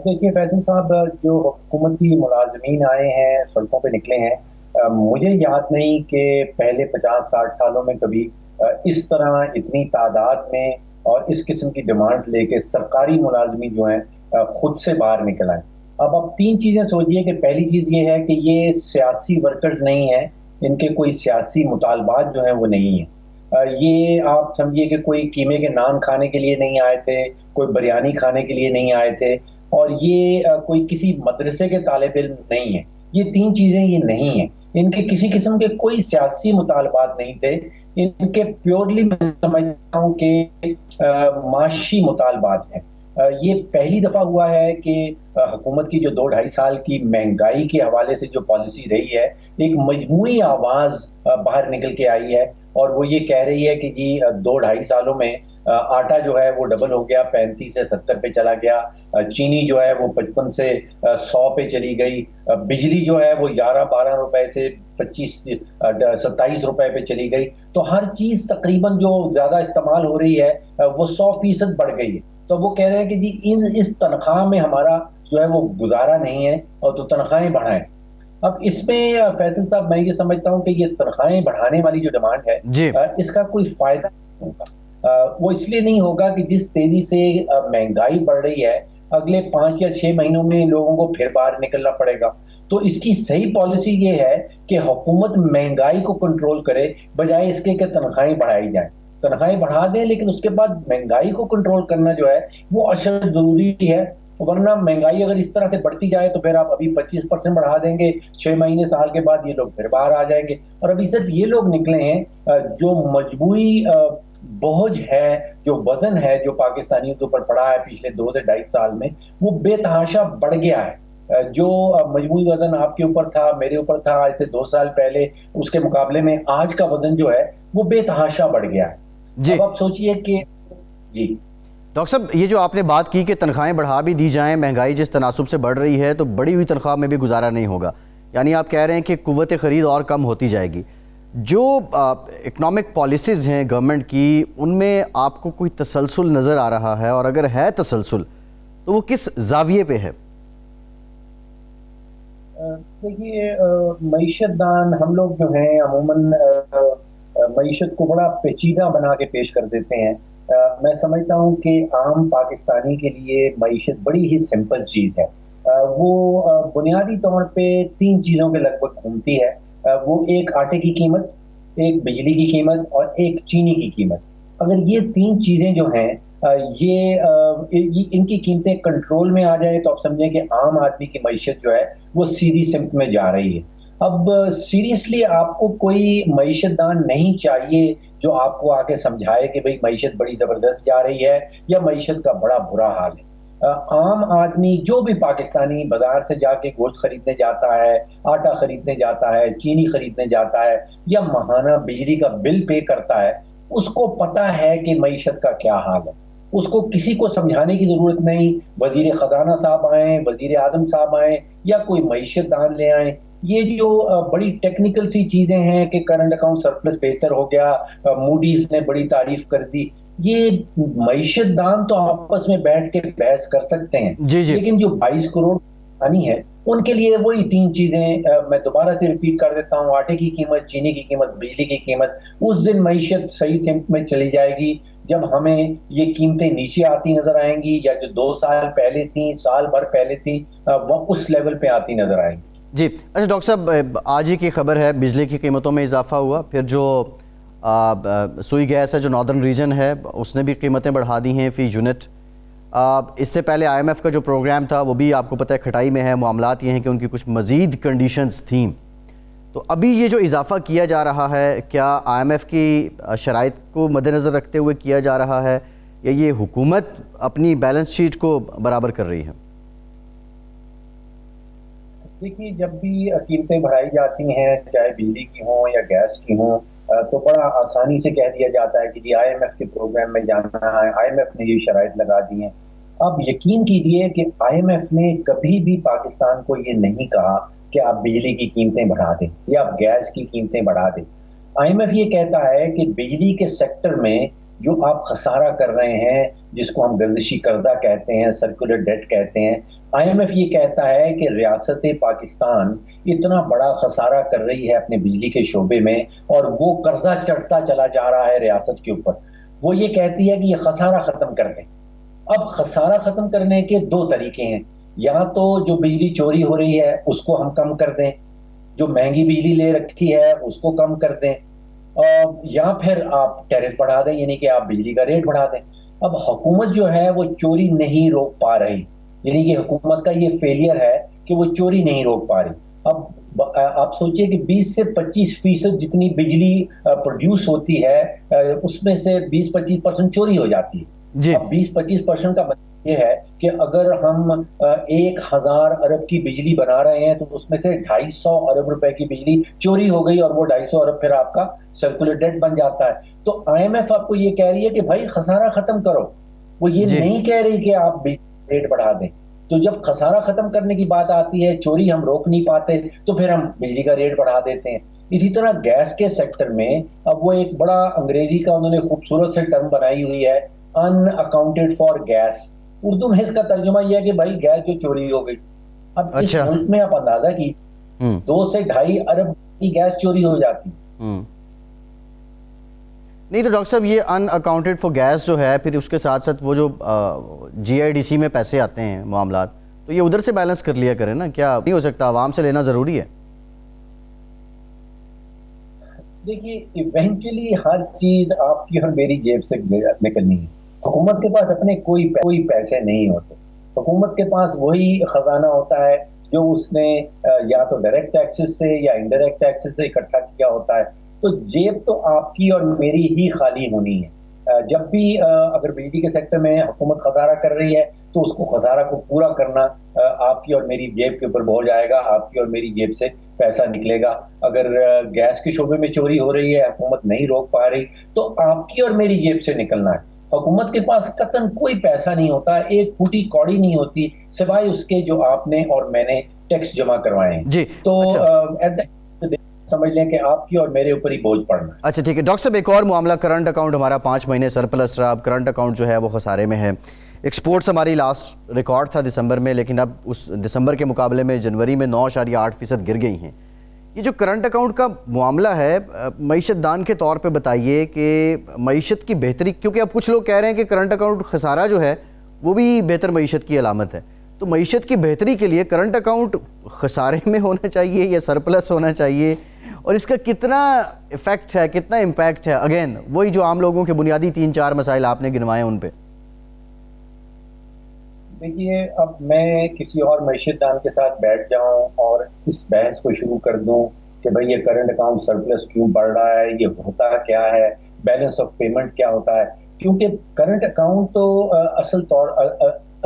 دیکھیے فیصل صاحب، جو حکومتی ملازمین آئے ہیں سڑکوں پہ نکلے ہیں، مجھے یاد نہیں کہ پہلے 50-60 سالوں میں کبھی اس طرح اتنی تعداد میں اور اس قسم کی ڈیمانڈز لے کے سرکاری ملازمین جو ہیں خود سے باہر نکل آئے۔ اب 3 چیزیں سوچیے کہ پہلی چیز یہ ہے کہ یہ سیاسی ورکرز نہیں ہیں، ان کے کوئی سیاسی مطالبات جو ہیں وہ نہیں ہیں۔ یہ آپ سمجھیے کہ کوئی قیمے کے نان کھانے کے لیے نہیں آئے تھے، کوئی بریانی کھانے کے لیے نہیں آئے تھے، اور یہ کوئی کسی مدرسے کے طالب علم نہیں ہیں۔ یہ 3 چیزیں یہ نہیں ہیں، ان کے کسی قسم کے کوئی سیاسی مطالبات نہیں تھے، ان کے پیورلی میں سمجھتا ہوں کہ معاشی مطالبات ہیں۔ یہ پہلی دفعہ ہوا ہے کہ حکومت کی جو 2-2.5 سال کی مہنگائی کے حوالے سے جو پالیسی رہی ہے، ایک مجموعی آواز باہر نکل کے آئی ہے، اور وہ یہ کہہ رہی ہے کہ جی 2-2.5 سالوں میں آٹا جو ہے وہ ڈبل ہو گیا، 35 سے 70 پہ چلا گیا، چینی جو ہے وہ 55 سے 100 پہ چلی گئی، بجلی جو ہے وہ 11-12 روپے سے 25-27 روپے پہ چلی گئی۔ تو ہر چیز تقریباً جو زیادہ استعمال ہو رہی ہے وہ 100% بڑھ گئی ہے۔ تو وہ کہہ رہے ہیں کہ جی اس تنخواہ میں ہمارا جو ہے وہ گزارا نہیں ہے، اور تو تنخواہیں بڑھائیں۔ اب اس میں فیصل صاحب میں یہ سمجھتا ہوں کہ یہ تنخواہیں بڑھانے والی جو ڈیمانڈ ہے جی، اس کا کوئی فائدہ نہیں ہوگا۔ وہ اس لیے نہیں ہوگا کہ جس تیزی سے مہنگائی بڑھ رہی ہے، اگلے 5 یا 6 مہینوں میں لوگوں کو پھر باہر نکلنا پڑے گا۔ تو اس کی صحیح پالیسی یہ ہے کہ حکومت مہنگائی کو کنٹرول کرے، بجائے اس کے کہ تنخواہیں بڑھائی جائیں۔ تنخواہیں بڑھا دیں، لیکن اس کے بعد مہنگائی کو کنٹرول کرنا جو ہے وہ اشد ضروری ہے، ورنہ مہنگائی اگر اس طرح سے بڑھتی جائے تو پھر آپ ابھی 25% بڑھا دیں گے، 6 مہینے سال کے بعد یہ لوگ پھر باہر آ جائیں گے۔ اور ابھی صرف یہ لوگ نکلے ہیں، جو مجموعی بوجھ ہے، جو وزن ہے جو پاکستانیوں کے اوپر پڑا ہے پچھلے 2 سے 2.5 سال میں، وہ بے تحاشا بڑھ گیا ہے۔ جو مجموعی وزن آپ کے اوپر تھا، میرے اوپر تھا آج سے 2 سال پہلے، اس کے مقابلے میں آج کا وزن جو ہے وہ بے تحاشا بڑھ گیا ہے۔ جی اب آپ سوچئے کہ جی ڈاکٹر صاحب، یہ جو آپ نے بات کی کہ تنخواہیں بڑھا بھی دی جائیں، مہنگائی جس تناسب سے بڑھ رہی ہے تو بڑی ہوئی تنخواہ میں بھی گزارا نہیں ہوگا، یعنی آپ کہہ رہے ہیں کہ قوت خرید اور کم ہوتی جائے گی۔ جو اکنامک پالیسیز ہیں گورنمنٹ کی، ان میں آپ کو کوئی تسلسل نظر آ رہا ہے، اور اگر ہے تسلسل تو وہ کس زاویے پہ ہے؟ دیکھیے، معیشت دان ہم لوگ جو ہیں عموماً معیشت کو بڑا پیچیدہ بنا کے پیش کر دیتے ہیں۔ میں سمجھتا ہوں کہ عام پاکستانی کے لیے معیشت بڑی ہی سمپل چیز ہے۔ وہ بنیادی طور پہ 3 چیزوں کے لگ بھگ گھومتی ہے۔ وہ ایک آٹے کی قیمت، ایک بجلی کی قیمت، اور ایک چینی کی قیمت۔ اگر یہ 3 چیزیں جو ہیں ان کی قیمتیں کنٹرول میں آ جائے تو آپ سمجھیں کہ عام آدمی کی معیشت جو ہے وہ سیدھی سمت میں جا رہی ہے۔ اب سیریسلی آپ کو کوئی معیشت دان نہیں چاہیے جو آپ کو آ کے سمجھائے کہ بھئی معیشت بڑی زبردست جا رہی ہے یا معیشت کا بڑا برا حال ہے۔ عام آدمی جو بھی پاکستانی بازار سے جا کے گوشت خریدنے جاتا ہے، آٹا خریدنے جاتا ہے، چینی خریدنے جاتا ہے یا ماہانہ بجلی کا بل پے کرتا ہے، اس کو پتہ ہے کہ معیشت کا کیا حال ہے. اس کو کسی کو سمجھانے کی ضرورت نہیں. وزیر خزانہ صاحب آئیں، وزیر اعظم صاحب آئیں یا کوئی معیشت دان لے آئیں، یہ جو بڑی ٹیکنیکل سی چیزیں ہیں کہ کرنٹ اکاؤنٹ سرپلس بہتر ہو گیا، موڈیز نے بڑی تعریف کر دی، یہ معیشت دان تو آپس میں بیٹھ کے بحث کر سکتے ہیں. لیکن جو 22 کروڑ پانی ہے ان کے لیے وہی 3 چیزیں میں دوبارہ سے ریپیٹ کر دیتا ہوں: آٹے کی قیمت، چینی کی قیمت، بجلی کی قیمت. اس دن معیشت صحیح سمت میں چلی جائے گی جب ہمیں یہ قیمتیں نیچے آتی نظر آئیں گی، یا جو 2 سال پہلے تھیں، سال بھر پہلے تھیں، وہ اس لیول پہ آتی نظر آئیں گی. جی اچھا ڈاکٹر صاحب، آج ہی کی خبر ہے بجلی کی قیمتوں میں اضافہ ہوا، پھر جو سوئی گیس ہے جو ناردرن ریجن ہے اس نے بھی قیمتیں بڑھا دی ہیں فی یونٹ. اس سے پہلے آئی ایم ایف کا جو پروگرام تھا وہ بھی آپ کو پتہ ہے کھٹائی میں ہے. معاملات یہ ہیں کہ ان کی کچھ مزید کنڈیشنز تھیں. تو ابھی یہ جو اضافہ کیا جا رہا ہے، کیا آئی ایم ایف کی شرائط کو مد نظر رکھتے ہوئے کیا جا رہا ہے یا یہ حکومت اپنی بیلنس شیٹ کو برابر کر رہی ہے؟ دیکھیے، جب بھی قیمتیں بڑھائی جاتی ہیں، چاہے بجلی کی ہوں یا گیس کی ہوں، تو بڑا آسانی سے کہہ دیا جاتا ہے کہ جی آئی ایم ایف کے پروگرام میں جانا ہے، آئی ایم ایف نے یہ شرائط لگا دی ہیں. اب یقین کیجئے کہ آئی ایم ایف نے کبھی بھی پاکستان کو یہ نہیں کہا کہ آپ بجلی کی قیمتیں بڑھا دیں یا آپ گیس کی قیمتیں بڑھا دیں. آئی ایم ایف یہ کہتا ہے کہ بجلی کے سیکٹر میں جو آپ خسارہ کر رہے ہیں، جس کو ہم گردشی قرضہ کہتے ہیں، سرکولر ڈیٹ کہتے ہیں، آئی ایم ایف یہ کہتا ہے کہ ریاست پاکستان اتنا بڑا خسارہ کر رہی ہے اپنے بجلی کے شعبے میں، اور وہ قرضہ چڑھتا چلا جا رہا ہے ریاست کے اوپر. وہ یہ کہتی ہے کہ یہ خسارہ ختم کر دیں. اب خسارہ ختم کرنے کے 2 طریقے ہیں: یا تو جو بجلی چوری ہو رہی ہے اس کو ہم کم کر دیں، جو مہنگی بجلی لے رکھی ہے اس کو کم کر دیں، یا پھر آپ ٹیرف بڑھا دیں، یعنی کہ آپ بجلی کا ریٹ بڑھا دیں. اب حکومت جو ہے وہ چوری نہیں روک پا رہی، یعنی کہ حکومت کا یہ فیلئر ہے کہ وہ چوری نہیں روک پا رہی. اب آپ سوچئے کہ 20 سے 25% جتنی بجلی پروڈیوس ہوتی ہے اس میں سے 20-25% چوری ہو جاتی ہے. اب 20-25% کا مطلب یہ ہے کہ اگر ہم 1000 ارب کی بجلی بنا رہے ہیں تو اس میں سے 250 ارب روپے کی بجلی چوری ہو گئی، اور وہ 250 ارب پھر آپ کا سرکولر ڈیٹ بن جاتا ہے. تو آئی ایم ایف آپ کو یہ کہہ رہی ہے کہ بھائی خسارہ ختم کرو، وہ یہ نہیں کہہ رہی کہ آپ بجلی ریٹ بڑھا دیں. تو جب خسارہ ختم کرنے کی بات آتی ہے، چوری ہم روک نہیں پاتے، تو پھر ہم بجلی کا ریٹ بڑھا دیتے ہیں. اسی طرح گیس کے سیکٹر میں اب وہ ایک بڑا انگریزی کا انہوں نے خوبصورت سے ٹرم بنائی ہوئی ہے، ان اکاؤنٹڈ فار گیس. اردو میں اس کا ترجمہ یہ ہے کہ بھائی گیس جو چوری ہو گئی. اب اس ملک میں آپ اندازہ کی 2 سے 2.5 ارب کی گیس چوری ہو جاتی. نہیں تو ڈاکٹر صاحب، یہ ان اکاؤنٹڈ فار گیس جو ہے، پھر اس کے ساتھ ساتھ وہ جو جی آئی ڈی سی میں پیسے آتے ہیں معاملات، تو یہ ادھر سے بیلنس کر لیا کریں نا. کیا نہیں ہو سکتا؟ عوام سے لینا ضروری ہے. دیکھیے، ایونچولی ہر چیز آپ کی اور میری جیب سے نکلنی ہے. حکومت کے پاس اپنے کوئی پیسے نہیں ہوتے. حکومت کے پاس وہی خزانہ ہوتا ہے جو اس نے یا تو ڈائریکٹ ٹیکسز سے یا انڈائریکٹ ٹیکسز سے اکٹھا کیا ہوتا ہے. تو جیب تو آپ کی اور میری ہی خالی ہونی ہے. جب بھی اگر بجلی کے سیکٹر میں حکومت خسارہ کر رہی ہے تو اس کو خسارہ کو پورا کرنا آپ کی اور میری جیب کے اوپر بوجھ جائے گا، آپ کی اور میری جیب سے پیسہ نکلے گا. اگر گیس کے شعبے میں چوری ہو رہی ہے، حکومت نہیں روک پا رہی، تو آپ کی اور میری جیب سے نکلنا ہے. حکومت کے پاس قطعاً کوئی پیسہ نہیں ہوتا، ایک پھوٹی کوڑی نہیں ہوتی سوائے اس کے جو آپ نے اور میں نے ٹیکس جمع کروائے ہیں. تو سمجھ لیں کہ آپ کی اور میرے اوپر ہی بوجھ پڑنا ہے. اچھا ٹھیک ہے ڈاکٹر صاحب، ایک اور معاملہ، کرنٹ اکاؤنٹ ہمارا 5 مہینے سرپلس رہا. اب کرنٹ اکاؤنٹ جو ہے وہ خسارے میں ہے. ایکسپورٹس ہماری لاسٹ ریکارڈ تھا دسمبر میں، لیکن اب اس دسمبر کے مقابلے میں جنوری میں 9.8% گر گئی ہیں. یہ جو کرنٹ اکاؤنٹ کا معاملہ ہے، معیشت دان کے طور پہ بتائیے کہ معیشت کی بہتری، کیونکہ اب کچھ لوگ کہہ رہے ہیں کہ کرنٹ اکاؤنٹ خسارہ جو ہے وہ بھی بہتر معیشت کی علامت ہے. تو معیشت کی بہتری کے لیے کرنٹ اکاؤنٹ خسارے میں ہونا چاہیے یا سرپلس ہونا چاہیے، اور اس کا کتنا ایفیکٹ ہے، کتنا امپیکٹ ہے؟ اگین وہی جو عام لوگوں کے بنیادی 3-4 مسائل آپ نے گنوائے ان پہ. دیکھیے، اب میں کسی اور معیشت دان کے ساتھ بیٹھ جاؤں اور اس بحث کو شروع کر دوں کہ بھئی یہ کرنٹ اکاؤنٹ سرپلس کیوں بڑھ رہا ہے، یہ ہوتا کیا ہے، بیلنس آف پیمنٹ کیا ہوتا ہے. کیونکہ کرنٹ اکاؤنٹ تو